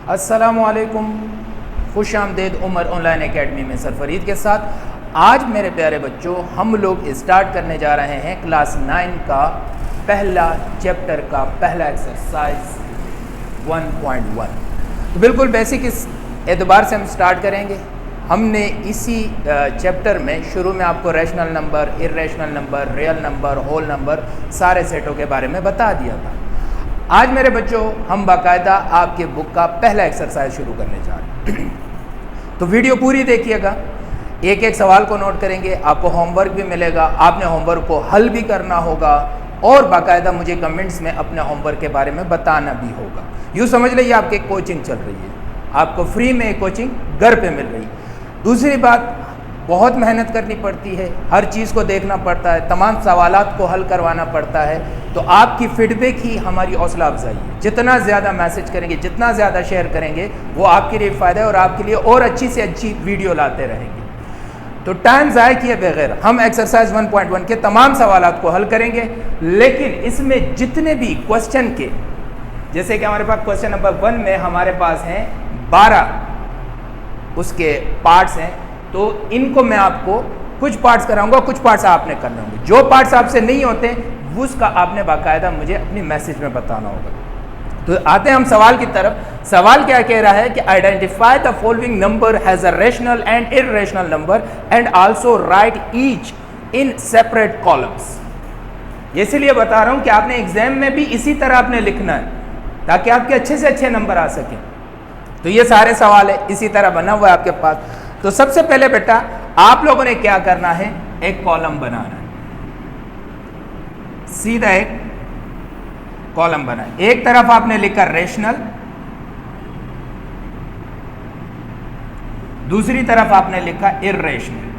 अस्सलामुअलैकुम, खुश आमदेद Umar online academy में सरफरीद के साथ। आज मेरे प्यारे बच्चों हम लोग स्टार्ट करने जा रहे हैं क्लास 9 का पहला चैप्टर का पहला एक्सरसाइज 1.1। तो बिल्कुल बेसिक इस एतबार से हम स्टार्ट करेंगे। हमने इसी चैप्टर में शुरू में आपको rational number, irrational number, real number, whole number सारे सेटों के बारे में बता दिया था। आज मेरे बच्चों हम बाकायदा आपके बुक का पहला एक्सरसाइज शुरू करने जा रहे हैं। तो वीडियो पूरी देखिएगा, एक एक सवाल को नोट करेंगे, आपको होमवर्क भी मिलेगा, आपने होमवर्क को हल भी करना होगा और बाकायदा मुझे कमेंट्स में अपने होमवर्क के बारे में बताना भी होगा। यूँ समझ लीजिए आपकी कोचिंग चल रही है, आपको फ्री में कोचिंग घर पे मिल रही है। दूसरी बात, बहुत मेहनत करनी पड़ती है, हर चीज़ को देखना पड़ता है, तमाम सवालात को हल करवाना पड़ता है। तो आपकी फीडबैक ही हमारी हौसला अफजाई है। जितना ज़्यादा मैसेज करेंगे, जितना ज़्यादा शेयर करेंगे, वो आपके लिए फ़ायदा है और आपके लिए और अच्छी से अच्छी वीडियो लाते रहेंगे। तो टाइम ज़ाय किए बगैर हम एक्सरसाइज 1.1 के तमाम सवालात को हल करेंगे। लेकिन इसमें जितने भी क्वेश्चन के, जैसे कि हमारे पास क्वेश्चन नंबर 1 में हमारे पास हैं 12 उसके पार्ट्स हैं, तो इनको मैं आपको कुछ पार्ट्स कराऊंगा, कुछ पार्ट्स आपने करने होंगे। जो पार्ट्स आपसे नहीं होते उसका आपने बाकायदा मुझे अपनी मैसेज में बताना होगा। तो आते हैं हम सवाल की तरफ। सवाल क्या कह रहा है कि identify the following number has a rational and irrational number and also right each in separate columns. इसीलिए बता रहा हूं कि आपने एग्जाम में भी इसी तरह आपने लिखना है ताकि आपके अच्छे से अच्छे नंबर आ सकें। तो ये सारे सवाल है इसी तरह बना हुआ है आपके पास। तो सबसे पहले बेटा आप लोगों ने क्या करना है, एक कॉलम बनाना है, सीधा एक कॉलम बना। एक तरफ आपने लिखा रेशनल, दूसरी तरफ आपने लिखा इर्रेशनल।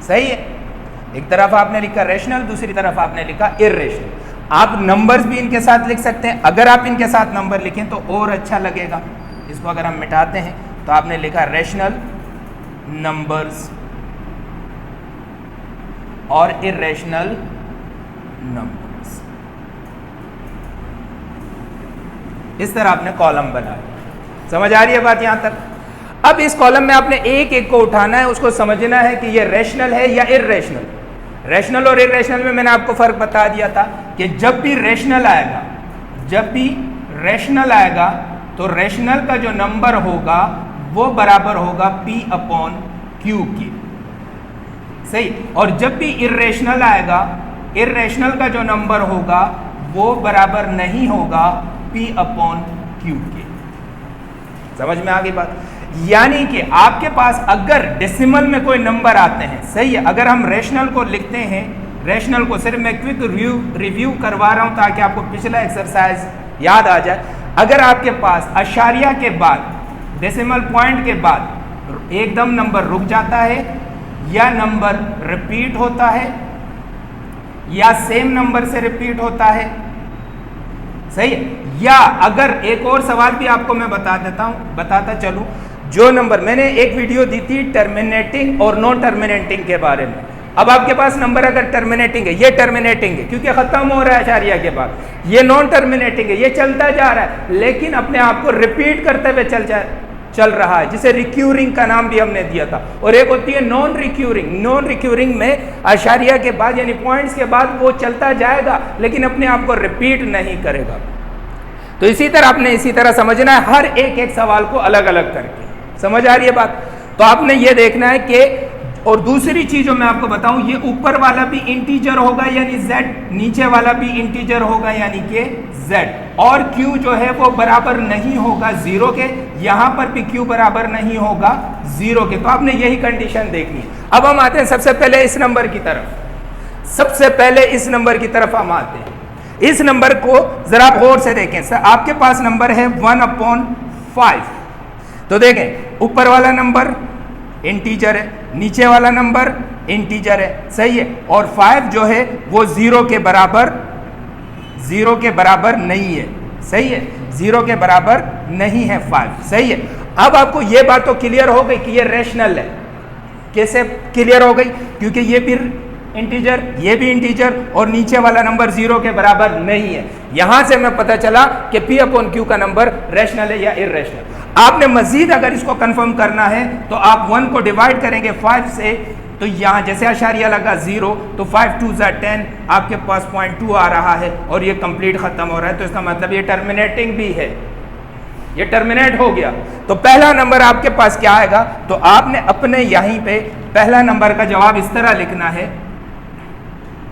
सही है, एक तरफ आपने लिखा रेशनल, दूसरी तरफ आपने लिखा इर्रेशनल। आप नंबर्स भी इनके साथ लिख सकते हैं। अगर आप इनके साथ नंबर लिखें तो और अच्छा लगेगा। इसको अगर हम मिटाते हैं तो आपने लिखा रेशनल नंबर्स और इर्रेशनल नंबर्स। इस तरह आपने कॉलम बनाया। समझ आ रही है बात यहां तक? अब इस कॉलम में आपने एक एक को उठाना है, उसको समझना है कि ये रेशनल है या इर्रेशनल। रैशनल और इर्रेशनल में मैंने आपको फर्क बता दिया था कि जब भी रैशनल आएगा, तो रैशनल का जो नंबर होगा वो बराबर होगा P अपॉन Q के। सही। और जब भी इर्रेशनल आएगा, इर्रेशनल का जो नंबर होगा वो बराबर नहीं होगा P अपॉन Q के। समझ में आ गई बात? यानी कि आपके पास अगर डेसिमल में कोई नंबर आते हैं, सही है, अगर हम रैशनल को लिखते हैं, रैशनल को सिर्फ मैं क्विक रिव्यू करवा रहा हूं ताकि आपको पिछला एक्सरसाइज याद आ जाए। अगर आपके पास अशारिया के बाद, डेसिमल पॉइंट के बाद एकदम नंबर रुक जाता है, या नंबर रिपीट होता है, या सेम नंबर से रिपीट होता है, सही है, या अगर एक और सवाल भी आपको मैं बताता चलूं। जो नंबर मैंने एक वीडियो दी थी टर्मिनेटिंग और नॉन टर्मिनेटिंग के बारे में। अब आपके पास नंबर अगर टर्मिनेटिंग है, ये टर्मिनेटिंग है क्योंकि खत्म हो रहा है अशारिया के बाद, ये नॉन टर्मिनेटिंग है, ये चलता जा रहा है लेकिन अपने आप को रिपीट करते हुए चल रहा है, जिसे रिक्यूरिंग का नाम भी हमने दिया था। और एक होती है नॉन रिक्यूरिंग। नॉन रिक्यूरिंग में अशारिया के बाद यानी पॉइंट्स के बाद वो चलता जाएगा लेकिन अपने आप को रिपीट नहीं करेगा। तो इसी तरह आपने इसी तरह समझना है, हर एक सवाल को अलग अलग करके। समझ आ रही है बात? तो आपने ये देखना है कि, और दूसरी चीज जो मैं आपको बताऊं, ये ऊपर वाला भी इंटीजर होगा यानी z, नीचे वाला भी इंटीजर होगा यानी कि z, और q जो है वो बराबर नहीं होगा 0 के। यहां पर भी q बराबर नहीं होगा 0 के। तो आपने यही कंडीशन देखनी है। अब हम आते हैं सबसे पहले इस नंबर की तरफ हम आते हैं। इस नंबर को जरा गौर से देखें। सर आपके पास नंबर है 1/5। तो देखें, ऊपर वाला नंबर इंटीजर है, नीचे वाला नंबर इंटीजर है, सही है, और 5 जो है वो 0 के बराबर नहीं है, सही है, 0 के बराबर नहीं है 5, सही है। अब आपको ये बात तो क्लियर हो गई कि ये रैशनल है। कैसे क्लियर हो गई? क्योंकि ये भी इंटीजर, ये भी इंटीजर, और नीचे वाला नंबर 0 के बराबर नहीं है। यहां से हमें पता चला कि P अपॉन Q का नंबर रैशनल है या इर्रेशनल। आपने मजीद अगर इसको कंफर्म करना है तो आप 1 को डिवाइड करेंगे 5 से, तो यहाँ जैसे आशारिया लगा 0, तो 5 2 ज़ा 10, आपके पास 0.2 आ रहा है और ये कंप्लीट खत्म हो रहा है, तो इसका मतलब ये टर्मिनेटिंग भी है, ये टर्मिनेट हो गया। तो पहला नंबर आपके पास क्या आएगा, तो आपने अपने यहीं पे पहला नंबर का जवाब इस तरह लिखना है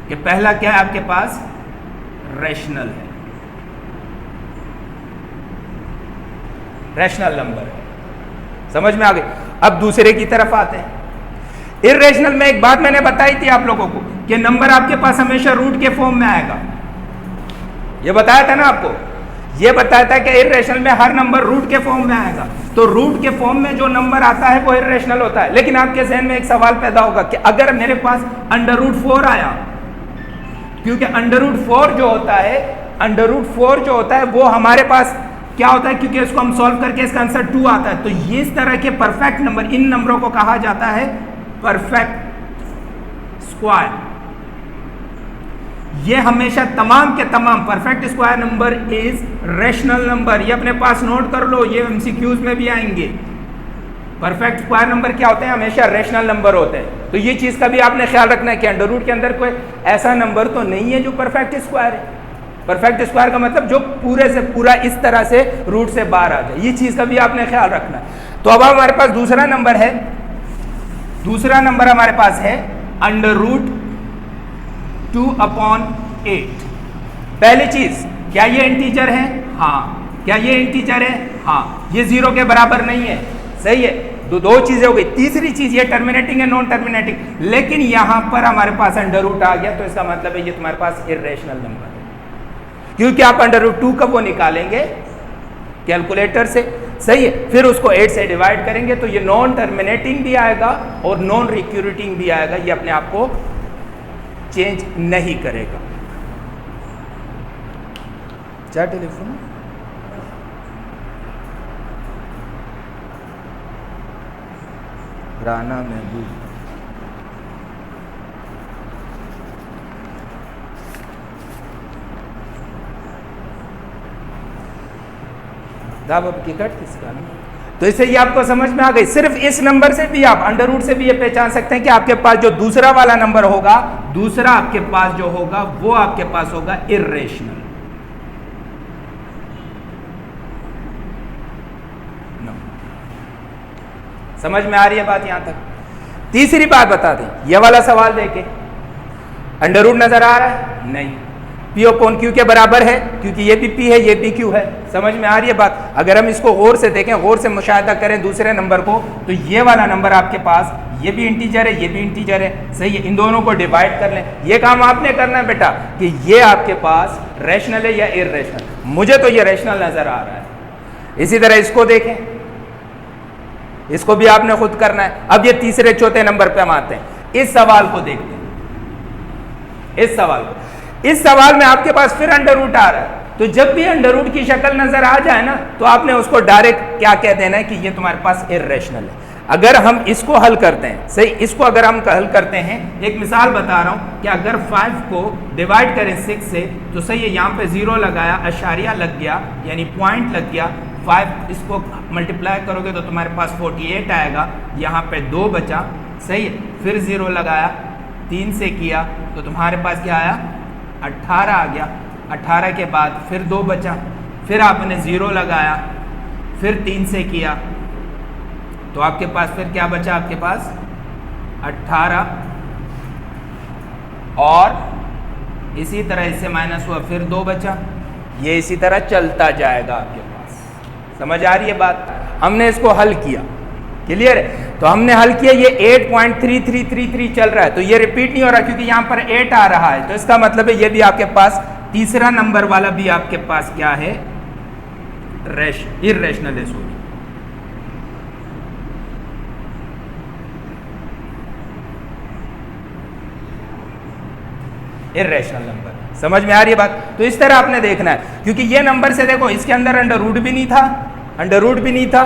कि पहला क्या है आपके पास, रैशनल है, रैशनल नंबर है। समझ में आ गई। अब दूसरे की तरफ आते हैं। इर्रेशनल में एक बात मैंने बताई थी आप लोगों को कि नंबर आपके पास हमेशा रूट के फॉर्म में आएगा, ये बताया था ना आपको, ये बताया था कि इर्रेशनल में हर नंबर रूट के फॉर्म में आएगा। तो रूट के फॉर्म में जो नंबर आता है वो इर्रेशनल होता है। लेकिन आपके जहन में एक सवाल पैदा होगा कि अगर मेरे पास √4 आया, क्योंकि √4 जो होता है, √4 जो होता है वो हमारे पास क्या होता है, क्योंकि इसको हम सॉल्व करके इसका आंसर 2 आता है। तो ये इस तरह के परफेक्ट नंबर, इन नंबरों को कहा जाता है परफेक्ट स्क्वायर। ये हमेशा तमाम के तमाम perfect square number is rational number. ये अपने पास नोट कर लो, ये एमसीक्यूज में भी आएंगे। परफेक्ट स्क्वायर नंबर क्या होते हैं, हमेशा रैशनल नंबर होते हैं। तो ये चीज का भी आपने ख्याल रखना है कि अंडर रूट के अंदर कोई ऐसा नंबर तो नहीं है जो परफेक्ट स्क्वायर है। परफेक्ट स्क्वायर का मतलब जो पूरे से पूरा इस तरह से रूट से बाहर आ जाए, ये चीज का भी आपने ख्याल रखना है। तो अब हमारे पास दूसरा नंबर है, दूसरा नंबर हमारे पास है √2/8। पहली चीज, क्या ये इंटीजर है? हाँ। क्या ये इंटीजर है? हाँ। ये 0 के बराबर नहीं है, सही है। दो चीजें हो गई। तीसरी चीज, ये टर्मिनेटिंग है नॉन टर्मिनेटिंग, लेकिन यहां पर हमारे पास √, आ गया, तो इसका मतलब है ये तुम्हारे पास इर्रेशनल नंबर है, क्योंकि आप √2 कब वो निकालेंगे, कैलकुलेटर से, सही है। फिर उसको 8 से डिवाइड करेंगे, तो ये नॉन टर्मिनेटिंग भी आएगा और नॉन रिक्यूरेटिंग भी आएगा। ये अपने आप को चेंज नहीं करेगा। क्या टेलीफोन राना महबूब, किसका ना? तो इससे ये आपको समझ में आ गई। सिर्फ इस नंबर से भी आप √ से भी ये पहचान सकते हैं कि आपके पास जो दूसरा वाला नंबर होगा, दूसरा आपके पास जो होगा वो आपके पास होगा इर्रेशनल। समझ में आ रही है बात यहां तक? तीसरी बात बता दें, ये वाला सवाल देखे √ नजर आ रहा है? नहीं। P अपॉन Q के बराबर है, क्योंकि ये भी P है ये भी Q है। समझ में आ रही है बात? अगर हम इसको गौर से देखें, गौर से मुशाहिदा करें दूसरे नंबर को, तो ये वाला नंबर आपके पास, ये भी इंटीजर है ये भी इंटीजर है, सही है। इन दोनों को डिवाइड कर लें। ये काम आपने करना है बेटा कि ये आपके पास रैशनल है या इर्रेशनल। मुझे तो ये रैशनल नजर आ रहा है। इसी तरह इसको देखें, इसको भी आपने खुद करना है। अब ये तीसरे चौथे नंबर पे हम आते हैं। इस सवाल को देखते हैं, इस सवाल को। इस सवाल में आपके पास फिर √ आ रहा है, तो जब भी √ की शक्ल नजर आ जाए ना, तो आपने उसको डायरेक्ट क्या कह देना है कि ये तुम्हारे पास इर्रेशनल है। अगर हम इसको हल करते हैं, सही, इसको अगर हम हल करते हैं, एक मिसाल बता रहा हूं कि अगर 5 को डिवाइड करें 6 से, तो सही है, यहाँ पे 0 लगाया, अशारिया लग गया, यानी पॉइंट लग गया। 5 इसको मल्टीप्लाई करोगे तो तुम्हारे पास 48 आएगा, यहाँ पे 2 बचा, सही है। फिर 0 लगाया, 3 से किया तो तुम्हारे पास क्या आया, 18 आ गया। 18 के बाद फिर 2 बचा, फिर आपने 0 लगाया, फिर 3 से किया तो आपके पास फिर क्या बचा, आपके पास 18, और इसी तरह इससे माइनस हुआ, फिर 2 बचा। ये इसी तरह चलता जाएगा आपके पास। समझ आ रही है बात? हमने इसको हल किया, क्लियर है? तो हमने हल किया, ये 8.3333 चल रहा है, तो ये रिपीट नहीं हो रहा क्योंकि यहां पर 8 आ रहा है। तो इसका मतलब है ये भी आपके पास, तीसरा नंबर वाला भी आपके पास क्या है, इर्रेशनल है, सॉरी। Irrational number. समझ में आ रही है बात? तो इस तरह आपने देखना है, क्योंकि ये नंबर से देखो, इसके अंदर √ भी नहीं था, √ भी नहीं था,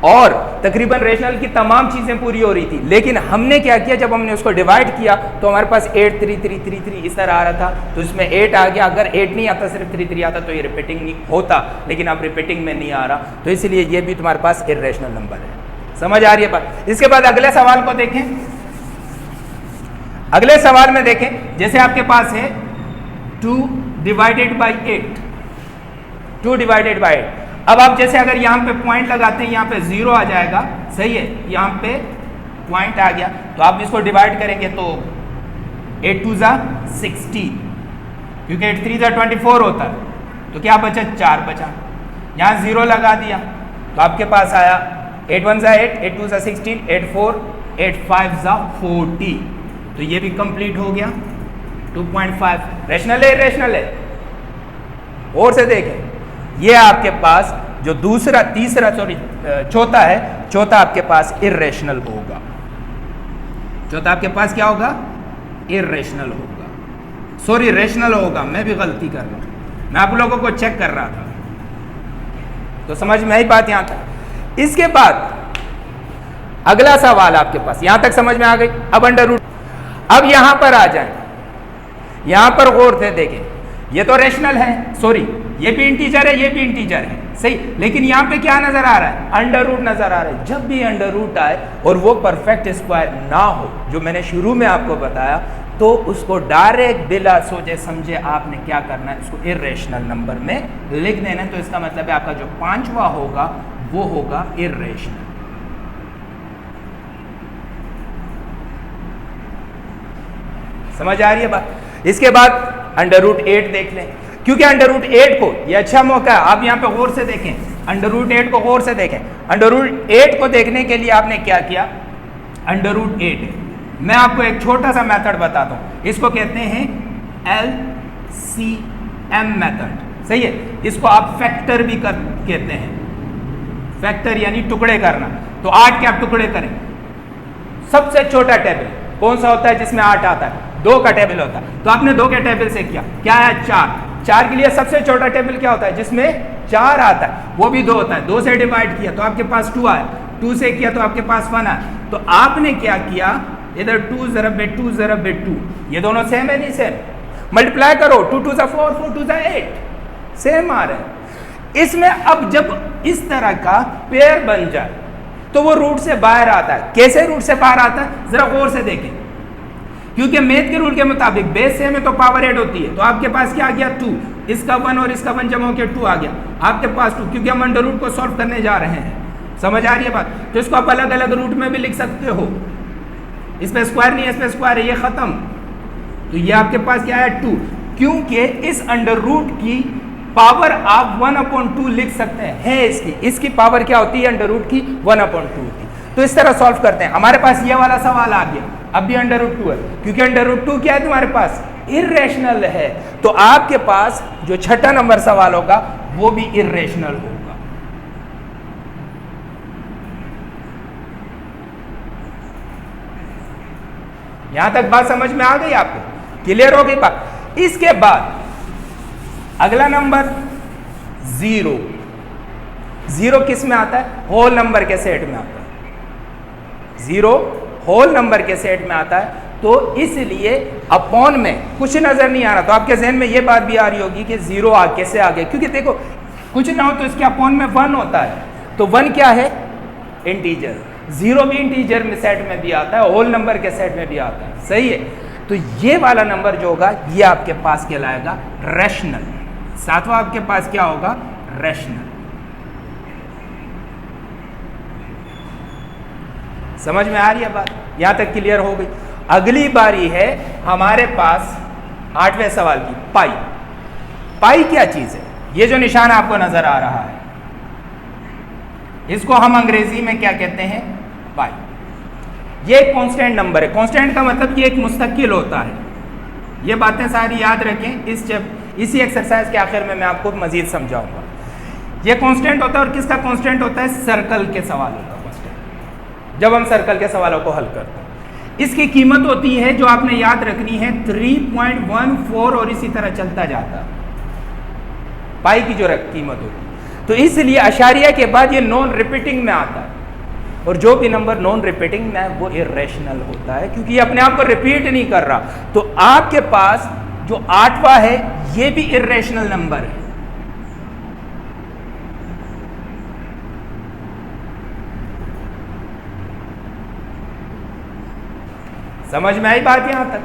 और तकरीबन रेशनल की तमाम चीज़ें पूरी हो रही थी, लेकिन हमने क्या किया, जब हमने उसको डिवाइड किया तो हमारे पास 8 3 3 3 3 इस तरह आ रहा था, तो इसमें 8 आ गया। अगर 8 नहीं आता, सिर्फ 3 3 आता तो ये रिपीटिंग नहीं होता, लेकिन अब रिपीटिंग में नहीं आ रहा, तो इसलिए ये भी तुम्हारे पास इर्रेशनल नंबर है। समझ आ रही है बात? इसके बाद अगले सवाल को देखें। अगले सवाल में देखें, जैसे आपके पास है 2 डिवाइडेड बाई 8, 2 डिवाइडेड बाई 8। अब आप जैसे अगर यहाँ पे पॉइंट लगाते हैं, यहाँ पे 0 आ जाएगा, सही है, यहाँ पे पॉइंट आ गया, तो आप इसको डिवाइड करेंगे तो 8 2 ज़ा 16, क्योंकि 8 3 ज़ा 24 होता है, तो क्या बचा, 4 बचा। यहाँ 0 लगा दिया तो आपके पास आया 8 1 ज़ा 8, 8 2 ज़ा 16, 8 4, 8 5 ज़ा 40, तो ये भी कंप्लीट हो गया। 2.5 रेशनल है, इर्रेशनल है? और से देखें, ये आपके पास जो दूसरा तीसरा चौथा है, चौथा आपके पास इर्रेशनल होगा। चौथा आपके पास क्या होगा, इर्रेशनल होगा, सॉरी रेशनल होगा, मैं भी गलती कर रहा हूं, मैं आप लोगों को चेक कर रहा था। तो समझ में आई बात यहां तक। इसके बाद अगला सवाल आपके पास, यहां तक समझ में आ गई। अब अंडर रूट, अब यहां पर आ जाए, यहां पर गौर से देखें, ये तो रेशनल है, सॉरी ये भी इंटीजर है, ये भी इंटीजर है, सही, लेकिन यहां पे क्या नजर आ रहा है, अंडर रूट नजर आ रहा है। जब भी अंडर रूट आए और वो परफेक्ट स्क्वायर ना हो, जो मैंने शुरू में आपको बताया, तो उसको डायरेक्ट बिला सोचे समझे आपने क्या करना है, इसको इर्रेशनल नंबर में लिख देना है। तो इसका मतलब है आपका जो 5वां होगा वो होगा इर्रेशनल। समझ आ रही है बात? इसके बाद अंडर रूट 8 देख लें, क्योंकि अंडर रूट 8 को, ये अच्छा मौका है, आप यहाँ पे गौर से देखें, अंडर रूट 8 को गौर से देखें। अंडर रूट 8 को देखने के लिए आपने क्या किया, अंडर रूट 8 मैं आपको एक छोटा सा मेथड बताता हूँ, इसको कहते हैं LCM मेथड, सही है। इसको आप फैक्टर भी कहते हैं, फैक्टर यानी टुकड़े करना। तो 8 के आप टुकड़े करें, सबसे छोटा टेबल कौन सा होता है जिसमें 8 आता है, 2 का टेबल होता है, तो आपने 2 के टेबल से किया, क्या है 4, 4 के लिए सबसे छोटा टेबल क्या होता है जिसमें 4 आता है, वो भी 2 होता है, 2 से डिवाइड किया तो आपके पास 2 आया, 2 से किया तो आपके पास 1 आया। तो आपने क्या किया, इधर 2 ज़रब बे 2 ज़रब बे 2, ये दोनों सेम है नहीं सेम, मल्टीप्लाई करो, 2 2 ज़ा 4, 4 2 ज़ा 8, सेम आ रहा है। इसमें अब जब इस तरह का पेयर बन जाए तो वो रूट से बाहर आता है। कैसे रूट से बाहर आता है, जरा गौर से देखें, क्योंकि मैथ के रूल के मुताबिक बेस सेम है तो पावर ऐड होती है, तो आपके पास क्या आ गया 2, इसका 1 और इसका 1 जमा होकर 2 आ गया आपके पास 2, क्योंकि हम अंडर रूट को सॉल्व करने जा रहे हैं। समझ आ रही है बात? तो इसको आप अलग अलग रूट में भी लिख सकते हो, इस पे स्क्वायर नहीं है, इस पे स्क्वायर है, ये खत्म। तो ये आपके पास क्या है 2, क्योंकि इस अंडर रूट की पावर आप 1/2 लिख सकते हैं, है इसकी पावर क्या होती है अंडर रूट की, 1/2 की। तो इस तरह सॉल्व करते हैं। हमारे पास ये वाला सवाल आ गया, अब भी अंडर रूट 2 है, क्योंकि अंडर रूट 2 क्या है तुम्हारे पास, इर्रेशनल है, तो आपके पास जो छठा नंबर सवाल होगा वो भी इर्रेशनल होगा। यहां तक बात समझ में आ गई आपको, क्लियर हो गई बात? इसके बाद अगला नंबर 0, 0 किस में आता है, होल नंबर के सेट में आता है, 0 होल नंबर के सेट में आता है, तो इसलिए अपॉन में कुछ नजर नहीं आ रहा, तो आपके जहन में ये बात भी आ रही होगी कि 0 कैसे आ गया, क्योंकि देखो कुछ ना हो तो इसके अपॉन में 1 होता है, तो 1 क्या है, इंटीजर, 0 भी इंटीजर में सेट में भी आता है, होल नंबर के सेट में भी आता है, सही है। तो ये वाला नंबर जो होगा ये आपके पास कहलाएगा रैशनल, सातवां आपके पास क्या होगा, रैशनल। समझ में आ रही है बात? यहां तक क्लियर हो गई। अगली बारी है हमारे पास 8वें सवाल की, पाई। पाई क्या चीज है, ये जो निशान आपको नजर आ रहा है इसको हम अंग्रेजी में क्या कहते हैं, पाई। ये एक कांस्टेंट नंबर है, कांस्टेंट का मतलब ये एक मुस्तकिल होता है। ये बातें सारी याद रखें, इसी एक्सरसाइज के आखिर में मैं आपको मजीद समझाऊंगा। ये कांस्टेंट होता है, और किसका कांस्टेंट होता है, सर्कल के सवालों का कांस्टेंट, जब हम सर्कल के सवालों को हल करते हैं। इसकी कीमत होती है जो आपने याद रखनी है 3.14, और इसी तरह चलता जाता पाई की जो कीमत होती है। तो इसलिए अशारिया के बाद ये नॉन रिपीटिंग में आता है, और जो भी नंबर नॉन रिपीटिंग में है वो इर्रेशनल होता है, क्योंकि ये अपने आप को रिपीट नहीं कर रहा। तो आपके पास जो 8वां है ये भी इर्रेशनल नंबर है। समझ में आई बात? यहां तक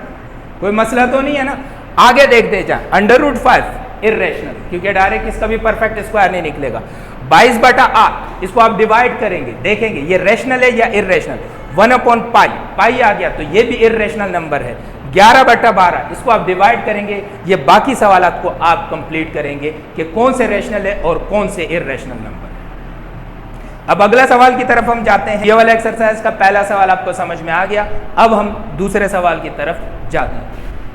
कोई मसला तो नहीं है ना? आगे देखते जाए। √5 इर्रेशनल, क्योंकि डायरेक्ट इसका भी परफेक्ट स्क्वायर नहीं निकलेगा। 22/8 इसको आप डिवाइड करेंगे, देखेंगे ये रेशनल है या इर्रेशनल। 1/पाई, पाई आ गया तो ये भी इर्रेशनल नंबर है। 11/12 इसको आप डिवाइड करेंगे। ये बाकी सवालात को आप कंप्लीट करेंगे कि कौन से रेशनल है और कौन से इर्रेशनल नंबर है। अब अगला सवाल की तरफ हम जाते हैं। ये वाला एक्सरसाइज का पहला सवाल आपको समझ में आ गया। अब हम दूसरे सवाल की तरफ जाते हैं।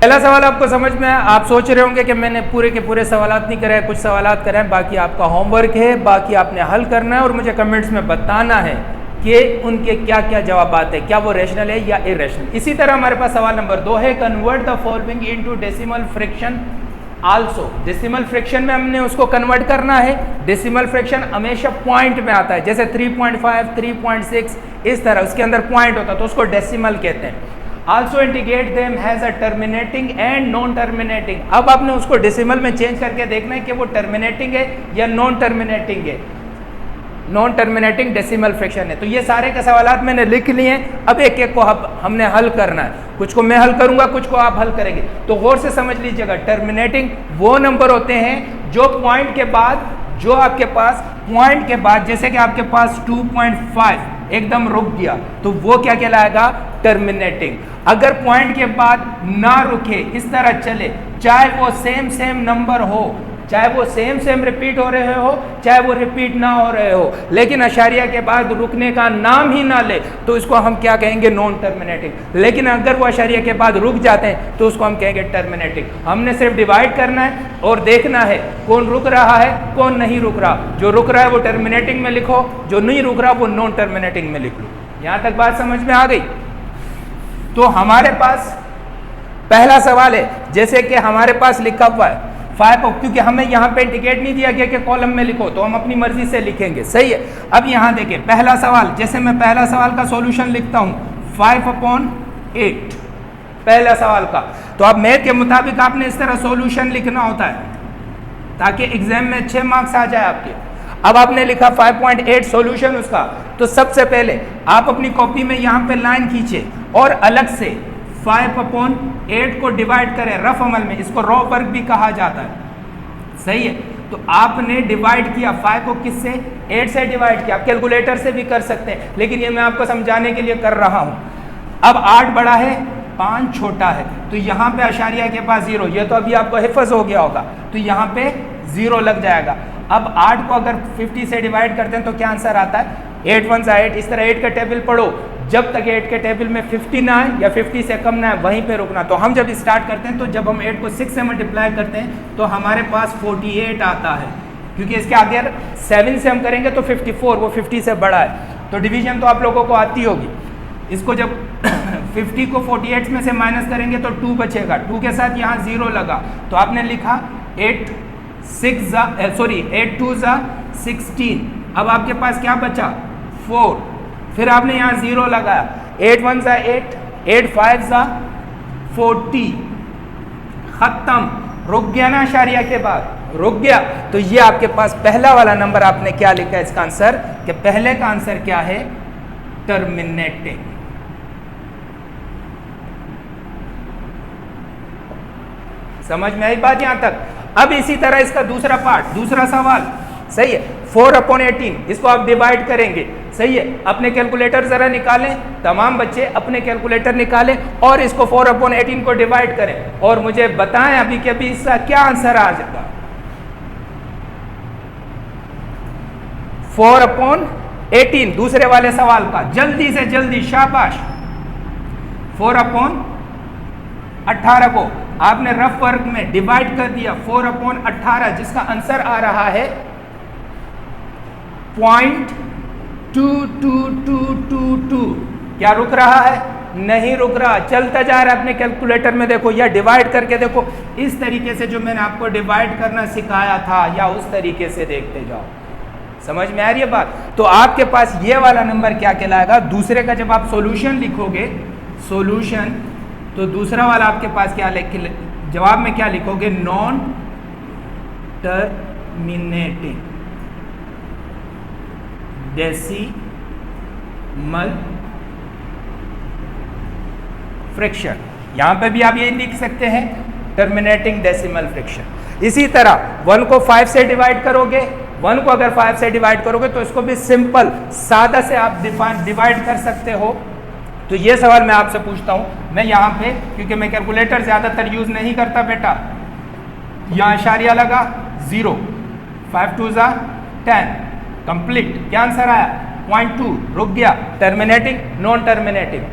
पहला सवाल आपको समझ में आया। आप सोच रहे होंगे कि मैंने पूरे के पूरे सवालात नहीं करे, कुछ सवालात करे, बाकी आपका होमवर्क है, बाकी आपने हल करना है और मुझे कमेंट्स में बताना है कि उनके क्या क्या जवाब है, क्या वो रेशनल है या इरेशनल। इसी तरह हमारे पास सवाल नंबर 2 है, convert the following into decimal fraction also. Decimal fraction में हमने उसको कन्वर्ट करना है। डेसिमल फ्रैक्शन हमेशा पॉइंट में आता है, जैसे 3.5, 3.6 इस तरह उसके अंदर पॉइंट होता है तो उसको डेसिमल कहते हैं। Also integrate them has a terminating and non terminating. अब आपने उसको डेसिमल में चेंज करके देखना है कि वो टर्मिनेटिंग है या नॉन टर्मिनेटिंग है। नॉन टर्मिनेटिंग डेसिमल फ्रैक्शन है। तो ये सारे के सवालात मैंने लिख लिए हैं। अब एक एक को हमने हल करना है। कुछ को मैं हल करूंगा, कुछ को आप हल करेंगे। तो गौर से समझ लीजिएगा, टर्मिनेटिंग वो नंबर होते हैं जो पॉइंट के बाद, जो आपके पास पॉइंट के बाद, जैसे कि आपके पास 2.5 एकदम रुक गया तो वो क्या कहलाएगा? टर्मिनेटिंग। अगर पॉइंट के बाद ना रुके, इस तरह चले, चाहे वो सेम नंबर हो, चाहे वो सेम रिपीट हो रहे हो, चाहे वो रिपीट ना हो रहे हो, लेकिन अशारिया के बाद रुकने का नाम ही ना ले, तो इसको हम क्या कहेंगे? Non terminating. लेकिन अगर वो अशारिया के बाद रुक जाते हैं तो उसको हम कहेंगे टर्मिनेटिंग। हमने सिर्फ डिवाइड करना है और देखना है कौन रुक रहा है, कौन नहीं रुक रहा। जो रुक रहा है वो टर्मिनेटिंग में लिखो, जो नहीं रुक रहा वो नॉन टर्मिनेटिंग में लिख लो। यहां तक बात समझ में आ गई? तो हमारे पास पहला सवाल है, जैसे कि हमारे पास लिखा हुआ है 5, क्योंकि हमें यहाँ पे इंडिकेट नहीं दिया गया कि कॉलम में लिखो, तो हम अपनी मर्जी से लिखेंगे। सही है। अब यहाँ देखें पहला सवाल, जैसे मैं पहला सवाल का सॉल्यूशन लिखता हूँ 5/8 पहला सवाल का, तो अब मैथ के मुताबिक आपने इस तरह सॉल्यूशन लिखना होता है ताकि एग्जाम में अच्छे मार्क्स आ जाए आपके। अब आपने लिखा 5.8 सॉल्यूशन उसका, तो सबसे पहले आप अपनी कॉपी में यहाँ पे लाइन खींचे और अलग से 5/8 को डिवाइड करें रफ अमल में। इसको रॉ वर्क भी कहा जाता है। सही है। तो आपने डिवाइड किया 5 को किससे? 8 से डिवाइड किया। आप कैलकुलेटर से भी कर सकते हैं, लेकिन ये मैं आपको समझाने के लिए कर रहा हूं। अब 8 बड़ा है, 5 छोटा है, तो यहाँ पे अशारिया के पास 0, ये तो अभी आपको हिफज हो गया होगा, तो यहाँ पे 0 लग जाएगा। अब 8 को अगर 50 से डिवाइड करते हैं तो क्या आंसर आता है? 8 1 8। इस तरह 8 का टेबल पढ़ो, जब तक 8 के टेबल में 50 ना आए या 50 से कम ना आए वहीं पे रुकना। तो हम जब स्टार्ट करते हैं, तो जब हम 8 को 6 से मल्टीप्लाई करते हैं तो हमारे पास 48 आता है, क्योंकि इसके आगे 7 से हम करेंगे तो 54, वो 50 से बड़ा है। तो डिवीजन तो आप लोगों को आती होगी। इसको जब 50 को 48 में से माइनस करेंगे तो 2 बचेगा, 2 के साथ यहाँ 0 लगा, तो आपने लिखा 8 2 16। अब आपके पास क्या बचा? 4। फिर आपने यहाँ 0 लगाया, 8 1 8, 8 5 40। खत्म। रुक गया ना अशारिया के बाद? रुक गया। तो ये आपके पास पहला वाला नंबर आपने क्या लिखा है इसका आंसर? कि पहले का आंसर क्या है? टर्मिनेटिंग। समझ में आई बात यहां तक? अब इसी तरह इसका दूसरा पार्ट, दूसरा सवाल। सही है। 4/18 इसको आप डिवाइड करेंगे। सही है। अपने कैलकुलेटर जरा निकालें, तमाम बच्चे अपने कैलकुलेटर निकालें और इसको 4/18 को डिवाइड करें और मुझे बताएं अभी के अभी इसका क्या आंसर आ जाएगा। 4/18 दूसरे वाले सवाल का, जल्दी से जल्दी, शाबाश। 4/18 को आपने रफ वर्क में डिवाइड कर दिया 4/18, जिसका आंसर आ रहा है 0.22222। क्या रुक रहा है? नहीं रुक रहा, चलता जा रहा है। अपने कैलकुलेटर में देखो या डिवाइड करके देखो, इस तरीके से जो मैंने आपको डिवाइड करना सिखाया था, या उस तरीके से देखते जाओ। समझ में आ रही है बात? तो आपके पास ये वाला नंबर क्या कहलाएगा? दूसरे का जब आप सॉल्यूशन लिखोगे, सॉल्यूशन, तो दूसरा वाला आपके पास क्या जवाब में क्या लिखोगे? Non terminating decimal fraction. यहां पे भी आप ये लिख सकते हैं टर्मिनेटिंग डेसिमल फ्रैक्शन। इसी तरह 1 को 5 से डिवाइड करोगे, 1 को अगर 5 से डिवाइड करोगे तो इसको भी सिंपल सादा से आप डिवाइड कर सकते हो। तो ये सवाल मैं आपसे पूछता हूं, मैं यहाँ पे क्योंकि मैं कैलकुलेटर ज्यादातर यूज नहीं करता बेटा, यहाँ इशारिया लगा 0, 5 2 10, कंप्लीट। क्या आंसर आया? 0.2, रुक गया। टर्मिनेटिंग, नॉन टर्मिनेटिंग,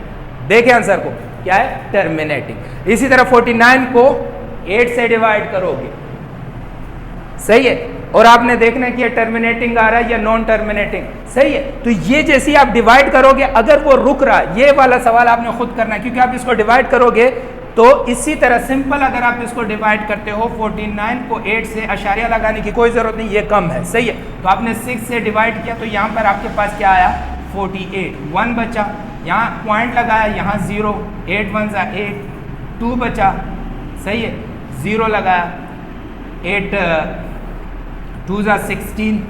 देखे आंसर को, क्या है? टर्मिनेटिंग। इसी तरह 49 को 8 से डिवाइड करोगे, सही है, और आपने देखना कि ये टर्मिनेटिंग आ रहा है या नॉन टर्मिनेटिंग, सही है। तो ये जैसे आप डिवाइड करोगे, अगर वो रुक रहा, ये वाला सवाल आपने खुद करना है, क्योंकि आप इसको डिवाइड करोगे तो इसी तरह सिंपल अगर आप इसको डिवाइड करते हो 49 को 8 से, अशारिया लगाने की कोई जरूरत नहीं, ये कम है, सही है। तो आपने 6 से डिवाइड किया तो यहाँ पर आपके पास क्या आया? 48, 1 बचा, यहाँ पॉइंट लगाया, यहाँ 0, 8 1 8, 2 बचा, सही है, 0 लगाया, 8 2 16,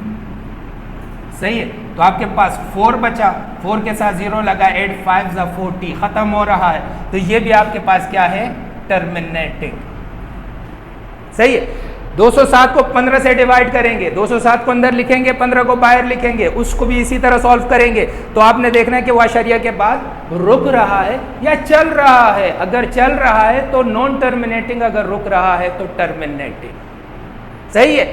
सही है। तो आपके पास 4 बचा, 4 के साथ 0 लगा, 8 5 40, खत्म हो रहा है। तो ये भी आपके पास क्या है? टर्मिनेटिंग, सही है। 207 को 15 से डिवाइड करेंगे, 207 को अंदर लिखेंगे, 15 को बाहर लिखेंगे, उसको भी इसी तरह सॉल्व करेंगे। तो आपने देखना है कि वो अशरिया के बाद रुक रहा है या चल रहा है। अगर चल रहा है तो नॉन टर्मिनेटिंग, अगर रुक रहा है तो टर्मिनेटिंग, सही है।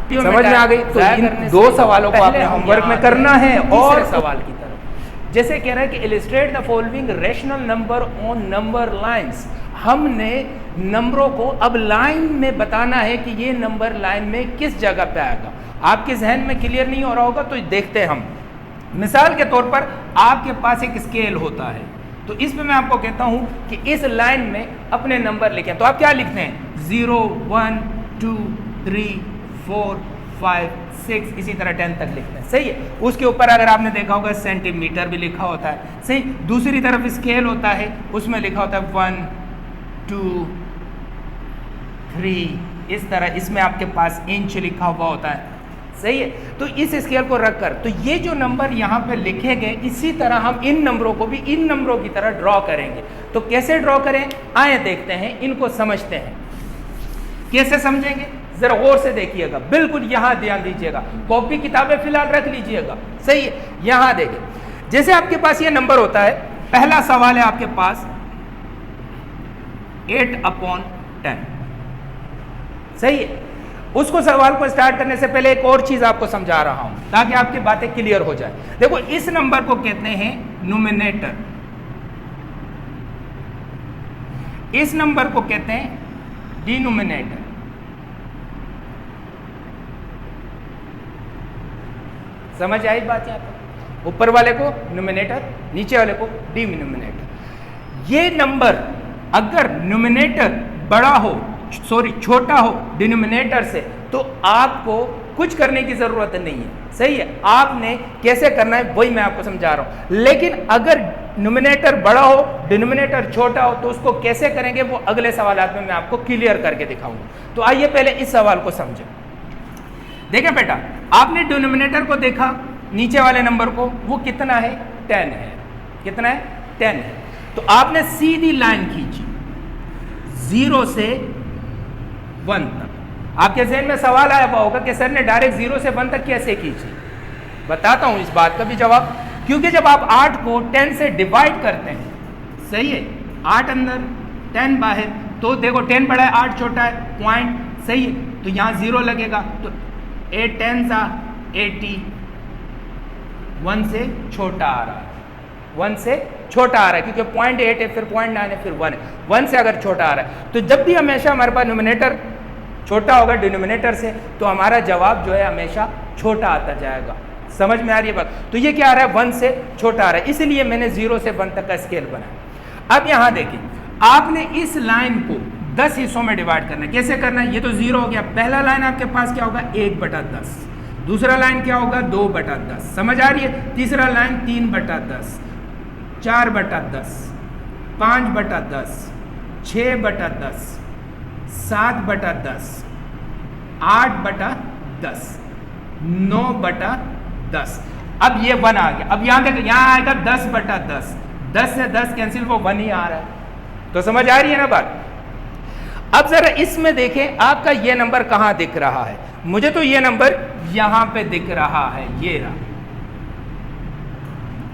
समझ में आ गई? तो इन 2 सवालों को आपने होमवर्क में करना है। और सवाल की तरफ जैसे कह रहा है कि illustrate the following rational number on number lines. हमने नंबरों को अब लाइन में बताना है कि ये नंबर लाइन में किस जगह पे आएगा। आपके जहन में क्लियर नहीं हो रहा होगा तो देखते हैं हम। मिसाल के तौर पर आपके पास एक स्केल होता है, तो इसमें मैं आपको कहता हूं कि इस लाइन में अपने नंबर लिखें। तो आप क्या लिखते हैं? 0 1 2 3 4 5 6, इसी तरह 10 तक लिखते हैं, सही है। उसके ऊपर अगर आपने देखा होगा सेंटीमीटर भी लिखा होता है, सही। दूसरी तरफ स्केल होता है, उसमें लिखा होता है 1 2 3, इस तरह इसमें आपके पास इंच लिखा हुआ होता है, सही है। तो इस स्केल को रखकर तो ये जो नंबर यहाँ पे लिखे गए, इसी तरह हम इन नंबरों को भी इन नंबरों की तरह ड्रॉ करेंगे। तो कैसे ड्रॉ करें, आए देखते हैं, इनको समझते हैं। कैसे समझेंगे जरा गौर से देखिएगा, बिल्कुल यहां ध्यान दीजिएगा, कॉपी किताबें फिलहाल रख लीजिएगा, सही है। यहां देखिए, जैसे आपके पास ये नंबर होता है, पहला सवाल है आपके पास 8/10, सही है। उसको सवाल को स्टार्ट करने से पहले एक और चीज आपको समझा रहा हूं ताकि आपकी बातें क्लियर हो जाए। देखो, इस नंबर को कहते हैं न्यूमरेटर, इस नंबर को कहते हैं डिनोमिनेटर। समझ आई बात? यहाँ पर ऊपर वाले को न्यूमरेटर, नीचे वाले को डिनोमिनेटर। ये नंबर अगर न्यूमरेटर बड़ा हो, सॉरी छोटा हो डिनोमिनेटर से, तो आपको कुछ करने की जरूरत नहीं है, सही है। आपने कैसे करना है वही मैं आपको समझा रहा हूं। लेकिन अगर न्यूमरेटर बड़ा हो डिनोमिनेटर छोटा हो तो उसको कैसे करेंगे वो अगले सवालात में मैं आपको क्लियर करके दिखाऊंगा। तो आइए पहले इस सवाल को समझें। देखें बेटा, आपने डिनोमिनेटर को देखा, नीचे वाले नंबर को, वो कितना है? 10 है। कितना है? 10 है। तो आपने सीधी लाइन खींची 0 से 1 तक। आपके जहन में सवाल आया हुआ होगा कि सर ने डायरेक्ट 0 से 1 तक कैसे खींची। बताता हूं इस बात का भी जवाब, क्योंकि जब आप 8 को 10 से डिवाइड करते हैं, सही है, 8 अंदर 10 बाहर, तो देखो 10 बड़ा है 8 छोटा है, पॉइंट, सही है। तो यहां 0 लगेगा, तो 8 10 80, 1 से छोटा आ रहा है, 1 से छोटा आ रहा है, क्योंकि 0.8 है, फिर 0.9 है, फिर 1 है। 1 से अगर छोटा आ रहा है तो जब भी हमेशा हमारे पास न्यूमरेटर छोटा होगा डिनोमिनेटर से, तो हमारा जवाब जो है हमेशा छोटा आता जाएगा। समझ में आ रही है बात? तो ये क्या आ रहा है? 1 से छोटा आ रहा है, इसलिए मैंने 0 से 1 तक का स्केल बनाया। अब यहां देखिए, आपने इस लाइन को 10 हिस्सों में डिवाइड करना है। कैसे करना है? ये तो 0 हो गया, पहला लाइन आपके पास क्या होगा? 1/10, दूसरा लाइन क्या होगा 2/10, समझ आ रही है। तीसरा लाइन 3/10, 4/10, 5/10, 6/10, 7/10, 8/10, 9/10। अब ये 1 आ गया। अब यहाँ देखो, यहाँ आएगा 10/10, 10 से 10 कैंसिल, वो 1 ही आ रहा है। तो समझ आ रही है ना बात। अब जरा इसमें देखें आपका ये नंबर कहाँ दिख रहा है। मुझे तो ये नंबर यहां पे दिख रहा है, ये रहा।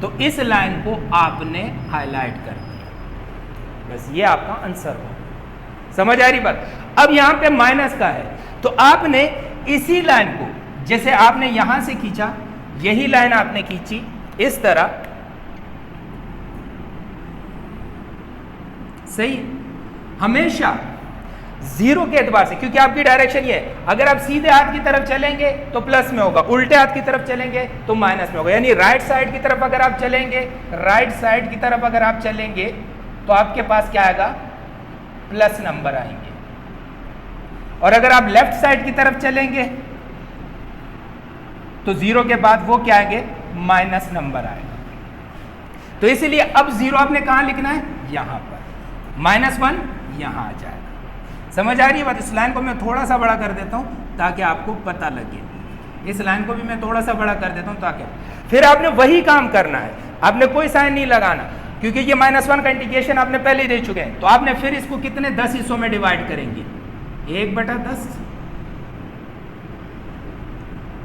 तो इस लाइन को आपने हाईलाइट कर दिया, बस ये आपका आंसर हो। समझ आ रही बात। अब यहां पे माइनस का है, तो आपने इसी लाइन को, जैसे आपने यहां से खींचा, यही लाइन आपने खींची इस तरह, सही। हमेशा जीरो के एतबार से, क्योंकि आपकी डायरेक्शन ये है, अगर आप सीधे हाथ की तरफ चलेंगे तो प्लस में होगा, उल्टे हाथ की तरफ चलेंगे तो माइनस में होगा। यानी राइट साइड की तरफ अगर आप चलेंगे, राइट साइड की तरफ अगर आप चलेंगे तो आपके पास क्या आएगा, प्लस नंबर आएंगे। और अगर आप लेफ्ट साइड की तरफ चलेंगे तो जीरो के बाद वो क्या आएंगे, माइनस नंबर आएगा। तो इसीलिए अब जीरो आपने कहां लिखना है, यहां पर, -1 यहां आ जाएगा। समझ आ रही है बात। इस लाइन को मैं थोड़ा सा बड़ा कर देता हूं ताकि आपको पता लगे। इस लाइन को भी मैं थोड़ा सा बड़ा कर देता हूं ताकि, फिर आपने वही काम करना है, आपने कोई साइन नहीं लगाना, क्योंकि ये -1 का इंडिकेशन आपने पहले ही दे चुके हैं। तो आपने फिर इसको कितने 10 हिस्सों में डिवाइड करेंगे, 1/10,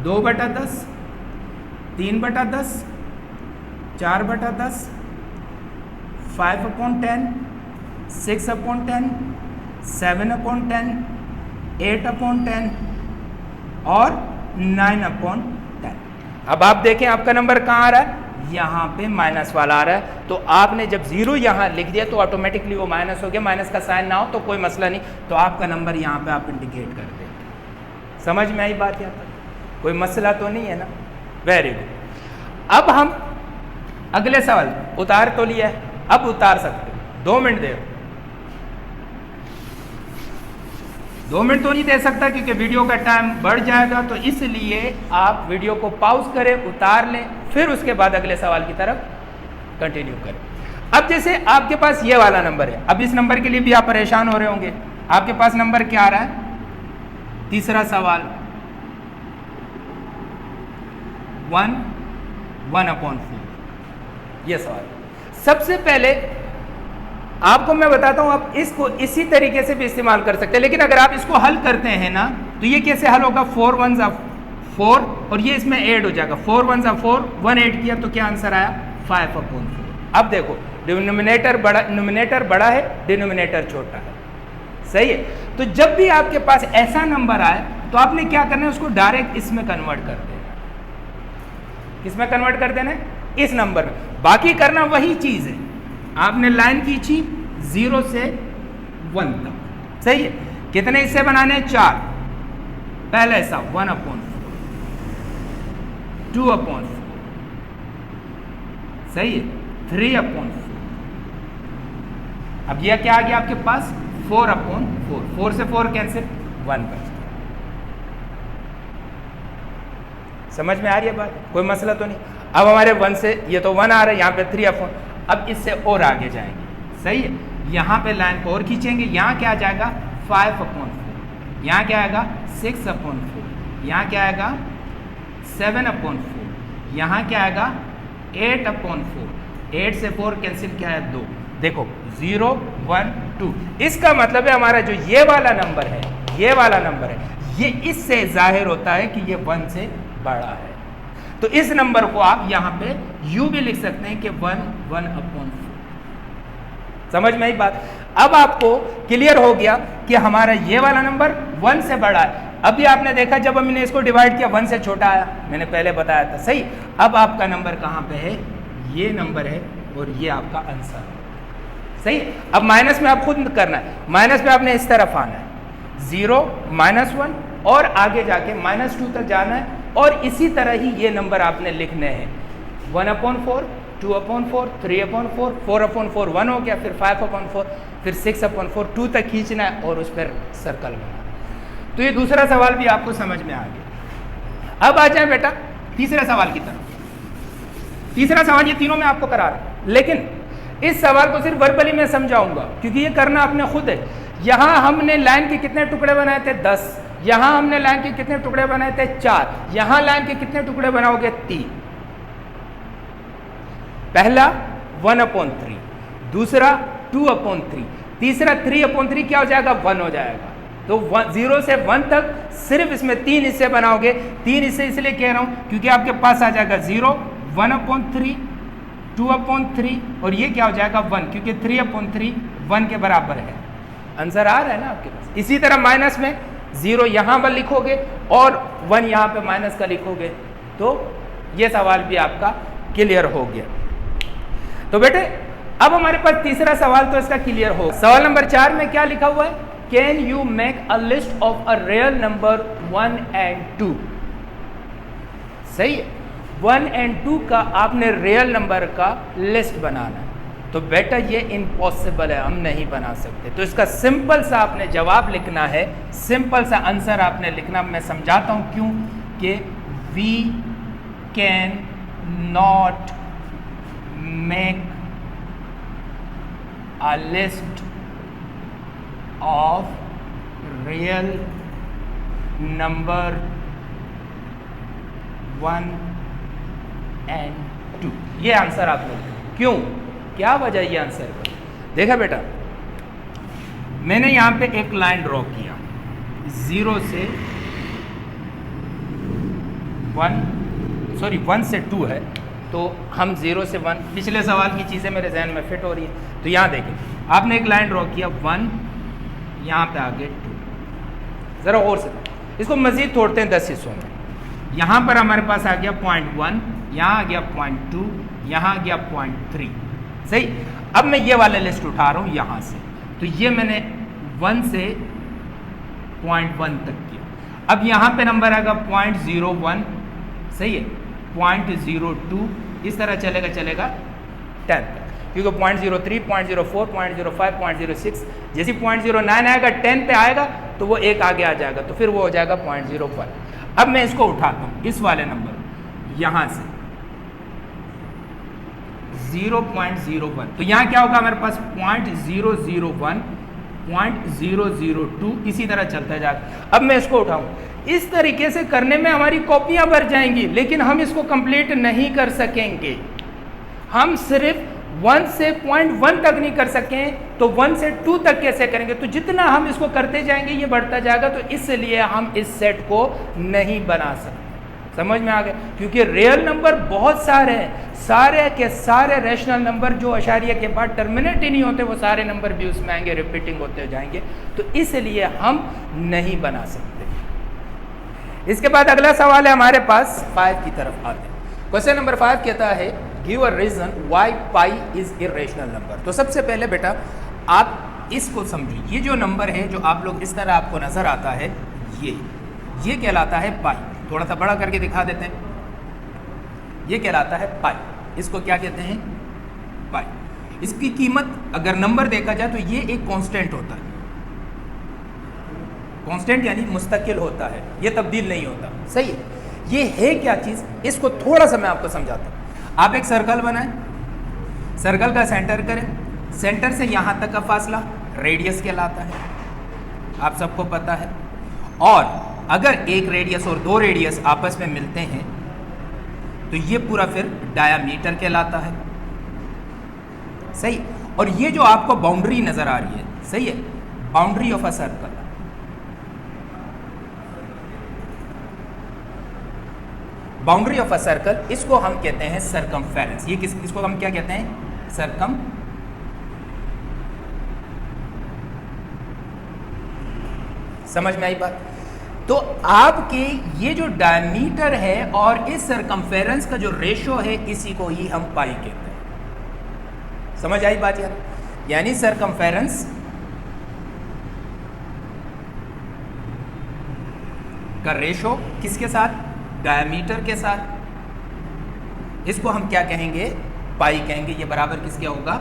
2/10, 3/10, 4/10, 5/10, 6/10, 7/10, 8/10 और 9/10। अब आप देखें आपका नंबर कहाँ आ रहा है, यहाँ पे माइनस वाला आ रहा है। तो आपने जब जीरो यहाँ लिख दिया तो ऑटोमेटिकली वो माइनस हो गया। माइनस का साइन ना हो तो कोई मसला नहीं, तो आपका नंबर यहाँ पे आप इंडिकेट कर देते। समझ में आई बात यहाँ तक, कोई मसला तो नहीं है ना। Very good. अब हम अगले सवाल, उतार तो लिया है, अब उतार सकते हो। 2 मिनट दे, 2 मिनट तो नहीं दे सकता क्योंकि वीडियो का टाइम बढ़ जाएगा, तो इसलिए आप वीडियो को पॉज करें, उतार लें, फिर उसके बाद अगले सवाल की तरफ कंटिन्यू करें। अब जैसे आपके पास ये वाला नंबर है, अब इस नंबर के लिए भी आप परेशान हो रहे होंगे। आपके पास नंबर क्या आ रहा है, तीसरा सवाल 1/4, ये सवाल। सबसे पहले आपको मैं बताता हूं, आप इसको इसी तरीके से भी इस्तेमाल कर सकते हैं, लेकिन अगर आप इसको हल करते हैं ना तो ये कैसे हल होगा, 4 1 4 और ये इसमें ऐड हो जाएगा, 4 1 4, 1 ऐड किया तो क्या आंसर आया, 5/4। अब देखो डिनोमिनेटर बड़ा है, डिनोमिनेटर छोटा है, सही है। तो जब भी आपके पास ऐसा नंबर आए तो आपने क्या करना है, उसको डायरेक्ट इसमें कन्वर्ट कर देना। किसमें कन्वर्ट कर देना है, इस नंबर में। बाकी करना वही चीज है, आपने लाइन खींची 0 से 1 तक, सही है। कितने हिस्से बनाने हैं, 4। पहला हिस्सा 1/4, 2/4, सही है, 3/4। अब यह क्या आ गया आपके पास, 4/4, 4 से 4 कैंसिल, 1 बच गया। समझ में आ रही है बात, कोई मसला तो नहीं। अब हमारे 1 से, ये तो 1 आ रहा है, यहाँ पे 3/4। अब इससे और आगे जाएंगे, सही है। यहाँ पे लाइन को और खींचेंगे, यहाँ क्या आ जाएगा 5/4, यहाँ क्या आएगा 6/4, यहाँ क्या आएगा 7/4, यहाँ क्या आएगा 8/4। 8 से 4 कैंसिल, क्या है 2। देखो 0 1 2, इसका मतलब है हमारा जो ये वाला नंबर है, ये वाला नंबर है, ये इससे जाहिर होता है कि ये 1 से बड़ा है। तो इस नंबर को आप यहां पे यूं भी लिख सकते हैं कि 1/4। समझ में आई बात। अब आपको क्लियर हो गया कि हमारा ये वाला नंबर 1 से बड़ा है। अभी आपने देखा जब हमने इसको डिवाइड किया 1 से छोटा आया, मैंने पहले बताया था, सही। अब आपका नंबर कहां पे है, ये नंबर है और ये आपका आंसर है, सही। अब माइनस में आप खुद करना है, माइनस में आपने इस तरफ आना है, 0 -1 और आगे जाके -2 तक जाना है, और इसी तरह ही ये नंबर आपने लिखने हैं। 1/4, 2/4, 3/4, 4/4, 1 हो गया, फिर 5/4, फिर 6/4, 2 तक खींचना है और उस पर सर्कल बनाना। तो ये दूसरा सवाल भी आपको समझ में आ गया। अब आ जाए बेटा तीसरे सवाल की तरफ। तीसरा सवाल ये तीनों में आपको करा रहा है, लेकिन इस सवाल को सिर्फ वर्बली में समझाऊंगा क्योंकि ये करना आपने खुद है। यहां हमने लाइन के कितने टुकड़े बनाए थे? 10। यहां हमने लाइन के कितने टुकड़े बनाए थे? 4। यहां लाइन के कितने टुकड़े बनाओगे? 3। पहला 1/3, दूसरा 2/3, तीसरा 3/3 क्या हो जाएगा? 1 हो जाएगा। तो 0 से 1 तक सिर्फ इसमें 3 हिस्से बनाओगे। 3 हिस्से इसलिए कह रहा हूं क्योंकि आपके पास आ जाएगा 0, 1/3, 2/3 और ये क्या हो जाएगा? 1, क्योंकि 3/3 1 के बराबर है। आंसर आ रहा है ना आपके पास। इसी तरह माइनस में 0 यहां पर लिखोगे और 1 यहां पे माइनस का लिखोगे तो ये सवाल भी आपका क्लियर हो गया। तो बेटे अब हमारे पास तीसरा सवाल तो इसका क्लियर हो। सवाल नंबर 4 में क्या लिखा हुआ है? Can you make a list of a real number 1 and 2। सही है, 1 and 2 का आपने रियल नंबर का लिस्ट बनाना है। तो बेटा ये इम्पॉसिबल है, हम नहीं बना सकते। तो इसका सिंपल सा आपने जवाब लिखना है, सिंपल सा आंसर आपने लिखना। मैं समझाता हूं क्यों। कि we can not make a list of real number 1 and 2। ये आंसर आप लोग क्यों, क्या वजह ये आंसर का? देखा बेटा, मैंने यहां पे एक लाइन ड्रॉ किया 0 से 1 से 2 है। तो हम 0 से 1, पिछले सवाल की चीज़ें मेरे जहन में फिट हो रही है। तो यहाँ देखें, आपने एक लाइन ड्रॉ किया 1, यहाँ पे आगे 2। ज़रा और से इसको मज़ीद तोड़ते हैं 10 हिस्सों में। यहाँ पर हमारे पास आ गया 0.1, यहाँ आ गया 0.2, यहाँ आ गया 0.3। सही। अब मैं ये वाला लिस्ट उठा रहा हूँ यहाँ से। तो ये मैंने 1 से 0.1 तक किया। अब यहाँ पे नंबर आएगा 0.01। सही है, 0.02, इस तरह चलेगा 10 तक, क्योंकि 0.03, 0.04, 0.05, 0.06, जैसे 0.09 आएगा 10 पे आएगा तो वो एक आगे आ जाएगा, तो फिर वो हो जाएगा 0.01। अब मैं इसको उठाता हूँ, इस वाले नंबर यहाँ से 0.01। तो यहाँ क्या होगा हमारे पास? 0.001, 0.002, इसी तरह चलता जाएगा। अब मैं इसको उठाऊँ, इस तरीके से करने में हमारी कॉपियां भर जाएंगी, लेकिन हम इसको कंप्लीट नहीं कर सकेंगे। हम सिर्फ 1 से 0.1 तक नहीं कर सकें तो 1 से 2 तक कैसे करेंगे? तो जितना हम इसको करते जाएंगे ये बढ़ता जाएगा। तो इसलिए हम इस सेट को नहीं बना सकते। समझ में आ गया? क्योंकि रियल नंबर बहुत सारे हैं, सारे के सारे रैशनल नंबर जो अशारिया के बाद टर्मिनेट ही नहीं होते, वो सारे नंबर भी उसमें आएंगे, रिपीटिंग होते जाएंगे। तो इसलिए हम नहीं बना सकते। इसके बाद अगला सवाल है हमारे पास 5 की तरफ आते हैं। क्वेश्चन नंबर 5 कहता है give a reason why pi is irrational number. तो सबसे पहले बेटा आप इसको समझिए, ये जो नंबर है जो आप लोग इस तरह आपको नजर आता है, ये कहलाता है पाई। थोड़ा सा बड़ा करके दिखा देते हैं, ये कहलाता है पाई। इसको क्या कहते हैं? पाई। इसकी कीमत अगर नंबर देखा जाए तो ये एक कांस्टेंट होता है। कांस्टेंट यानी मुस्तकिल होता है, ये तब्दील नहीं होता। सही है। ये है क्या चीज़, इसको थोड़ा सा मैं आपको समझाता हूँ। आप एक सर्कल बनाएं, सर्कल का सेंटर करें, सेंटर से यहाँ तक का फासला रेडियस कहलाता है, आप सबको पता है। और अगर एक रेडियस और 2 रेडियस आपस में मिलते हैं तो ये पूरा फिर डायामीटर कहलाता है। सही। और ये जो आपको बाउंड्री नजर आ रही है, सही है, boundary of a circle, boundary of a circle, इसको हम कहते हैं सरकमफेरेंस। ये इसको हम क्या कहते हैं? सरकम। समझ में आई बात? तो आपके ये जो डायमीटर है और इस सरकमफेरेंस का जो रेशो है, इसी को ही हम पाई कहते हैं। समझ आई बात यार? यानी सरकमफेरेंस का रेशो किसके साथ? डायमीटर के साथ। इसको हम क्या कहेंगे? पाई कहेंगे। ये बराबर किसके होगा?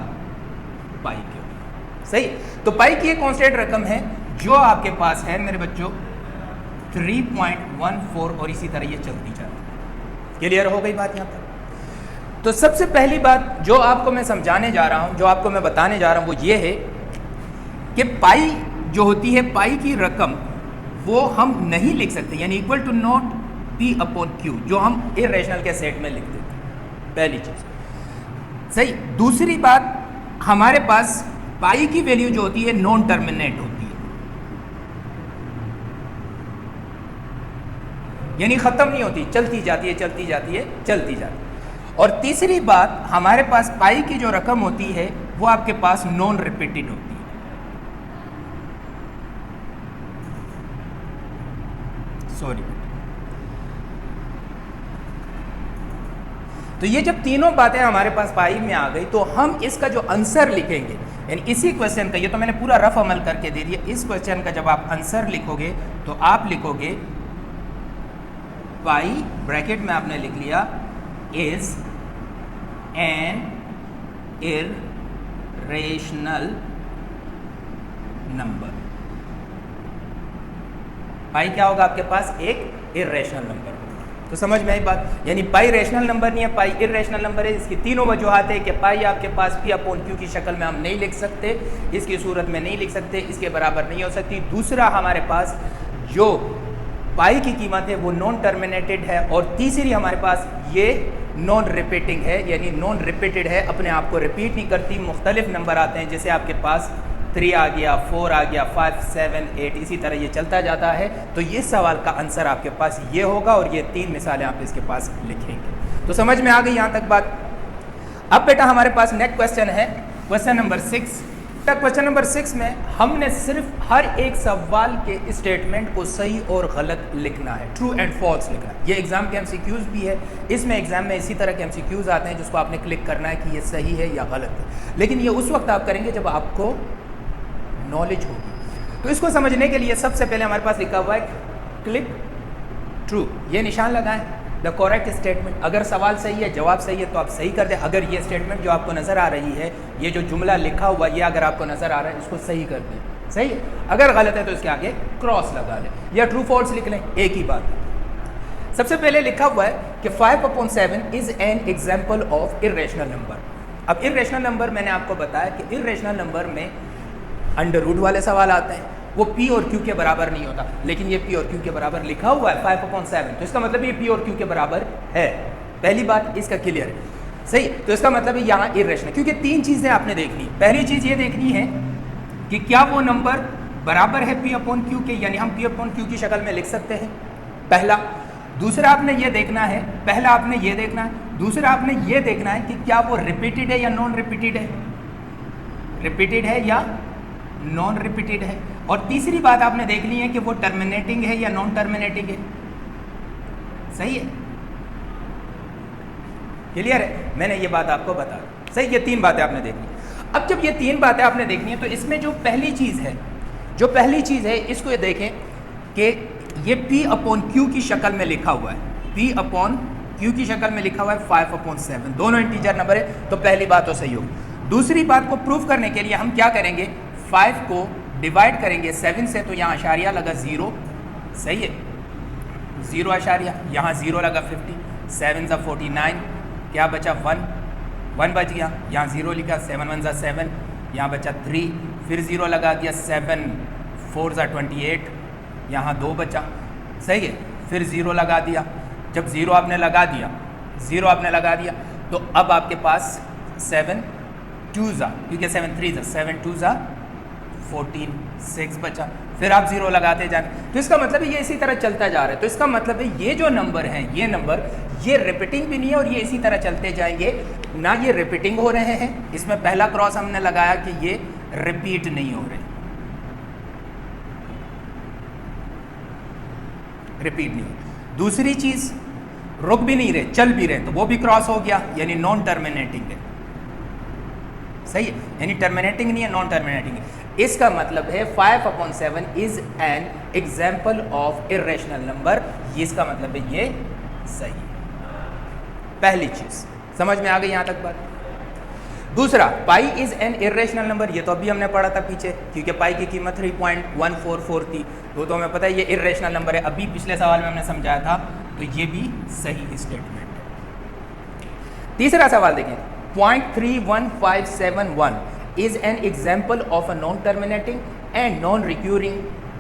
पाई के होगा। सही। तो पाई की एक कांस्टेंट रकम है जो आपके पास है मेरे बच्चों 3.14 और इसी तरह ये चलती जाती है। क्लियर हो गई बात यहाँ तक? तो सबसे पहली बात जो आपको मैं समझाने जा रहा हूँ, जो आपको मैं बताने जा रहा हूँ, वो ये है कि पाई जो होती है, पाई की रकम वो हम नहीं लिख सकते, यानी equal to not P upon Q, जो हम इरेशनल के सेट में लिख देते हैं, पहली चीज। सही। दूसरी बात, हमारे पास पाई की वैल्यू जो होती है नॉन टर्मिनेट होती है, यानी खत्म नहीं होती, चलती जाती है, चलती जाती है, चलती जाती है। और तीसरी बात, हमारे पास पाई की जो रकम होती है वो आपके पास नॉन रिपीटेड होती है। सॉरी। तो ये जब तीनों बातें हमारे पास पाई में आ गई, तो हम इसका जो आंसर लिखेंगे, यानी इसी क्वेश्चन का, ये तो मैंने पूरा रफ अमल करके दे दिया, इस क्वेश्चन का जब आप आंसर लिखोगे तो आप लिखोगे पाई, ब्रैकेट में आपने लिख लिया, इज एन इर्रेशनल नंबर। पाई क्या होगा आपके पास? एक इर्रेशनल नंबर। तो समझ में आई बात? यानी पाई रेशनल नंबर नहीं है, पाई इर्रेशनल नंबर है। इसकी तीनों वजूहात है कि पाई आपके पास P अपॉन Q की शक्ल में हम नहीं लिख सकते, इसकी सूरत में नहीं लिख सकते, इसके बराबर नहीं हो सकती। दूसरा, हमारे पास जो पाई की कीमत है वो नॉन टर्मिनेटेड है, और तीसरी हमारे पास ये नॉन रिपीटिंग है, यानी नॉन रिपीटेड है, अपने आप को रिपीट नहीं करती। मुख्तलिफ नंबर आते हैं, जैसे आपके पास 3 आ गया, 4 आ गया, 5, 7, 8, इसी तरह ये चलता जाता है। तो ये सवाल का आंसर आपके पास ये होगा, और ये 3 मिसालें आप इसके पास लिखेंगे। तो समझ में आ गई यहाँ तक बात? अब बेटा हमारे पास नेक्स्ट क्वेश्चन है, क्वेश्चन नंबर 6। क्वेश्चन नंबर 6 में हमने सिर्फ हर एक सवाल के स्टेटमेंट को सही और गलत लिखना है, ट्रू एंड फॉल्स लिखना है। ये एग्जाम के MCQs भी है, इसमें एग्जाम में इसी तरह के MCQs आते हैं जिसको आपने क्लिक करना है कि ये सही है या गलत है। लेकिन ये उस वक्त आप करेंगे जब आपको नॉलेज होगी। तो इसको समझने के लिए सबसे पहले हमारे पास लिखा हुआ है क्लिक ट्रू, ये निशान लगाएं, द करेक्ट स्टेटमेंट। अगर सवाल सही है, जवाब सही है तो आप सही कर दें। अगर ये स्टेटमेंट जो आपको नज़र आ रही है, ये जो जुमला लिखा हुआ, ये अगर आपको नज़र आ रहा है, इसको सही कर दें, सही है। अगर गलत है तो इसके आगे क्रॉस लगा लें या ट्रू फॉल्स लिख लें, एक ही बात है। सबसे पहले लिखा हुआ है कि 5/7 is an example of irrational number. अब इर्रेशनल नंबर मैंने आपको बताया कि इर्रेशनल नंबर में अंडर रूट वाले सवाल आते हैं, वो P और Q के बराबर नहीं होता, लेकिन ये P और Q के बराबर लिखा हुआ है 5/7, तो इसका मतलब ये P और Q के बराबर है। पहली बात इसका क्लियर है, सही। तो इसका मतलब है यहाँ इर्रेशनल, क्योंकि 3 चीज़ें आपने देखनी है। पहली चीज़ ये देखनी है कि क्या वो नंबर बराबर है P अपॉन Q के, यानी हम P अपॉन Q की शक्ल में लिख सकते हैं, पहला। दूसरा आपने ये देखना है, पहला आपने ये देखना है, दूसरा आपने ये देखना है कि क्या वो रिपीटेड है या नॉन रिपीटेड है, रिपीटेड है या नॉन रिपीटेड है। और तीसरी बात आपने देखनी है कि वो टर्मिनेटिंग है या नॉन टर्मिनेटिंग है, सही है, क्लियर है। मैंने ये बात आपको बता दी, सही। ये 3 बातें आपने देखनी। अब जब ये 3 बातें आपने देखनी है, तो इसमें जो पहली चीज़ है, जो पहली चीज़ है, इसको ये देखें कि ये P अपॉन Q की शक्ल में लिखा हुआ है, P अपॉन Q की शक्ल में लिखा हुआ है 5/7, दोनों इंटीजर नंबर है, तो पहली बात तो सही होगी। दूसरी बात को प्रूफ करने के लिए हम क्या करेंगे, 5 को डिवाइड करेंगे 7 से, तो यहाँ आशारिया लगा 0, सही है, 0 आशारिया, यहाँ 0 लगा 50, 7 ज़ा 49, क्या बचा 1 बच गया, यहाँ 0 लिखा, 7 1 ज़ा 7, यहाँ बचा 3, फिर 0 लगा दिया, 7 4 ज़ा 28, यहाँ 2 बचा, सही है, फिर 0 लगा दिया। जब 0 आपने लगा दिया, 0 आपने लगा दिया, तो अब आपके पास 7 2 ज़ा, क्योंकि 7 3 ज़ा 7 2 ज़ा 14, 6 बचा, फिर आप 0 लगाते जाएंगे। तो इसका मतलब है ये इसी तरह चलता जा रहा है। तो इसका मतलब है ये जो नंबर हैं, ये नंबर, ये रिपीटिंग भी नहीं है और ये इसी तरह चलते जाएंगे, ना ये रिपीटिंग हो रहे हैं। इसमें पहला क्रॉस हमने लगाया कि ये रिपीट नहीं हो रहे, रिपीट नहीं हो। दूसरी चीज, रुक भी नहीं रहे, चल भी रहे, तो वो भी क्रॉस हो गया, यानी नॉन टर्मिनेटिंग है, सही है, यानी टर्मिनेटिंग नहीं है, नॉन टर्मिनेटिंग है। इसका मतलब है 5/7 is an example of irrational number, इसका मतलब है ये सही है। पहली चीज समझ में आ गई यहां तक बात। दूसरा, pi is an irrational number, ये तो अभी हमने पढ़ा था पीछे, क्योंकि पाई की कीमत 3.144 थी, तो हमें पता है ये इरेशनल नंबर है, अभी पिछले सवाल में हमने समझाया था, तो ये भी सही स्टेटमेंट है। तीसरा सवाल देखिए, 0.31571 is an example of a non terminating and non recurring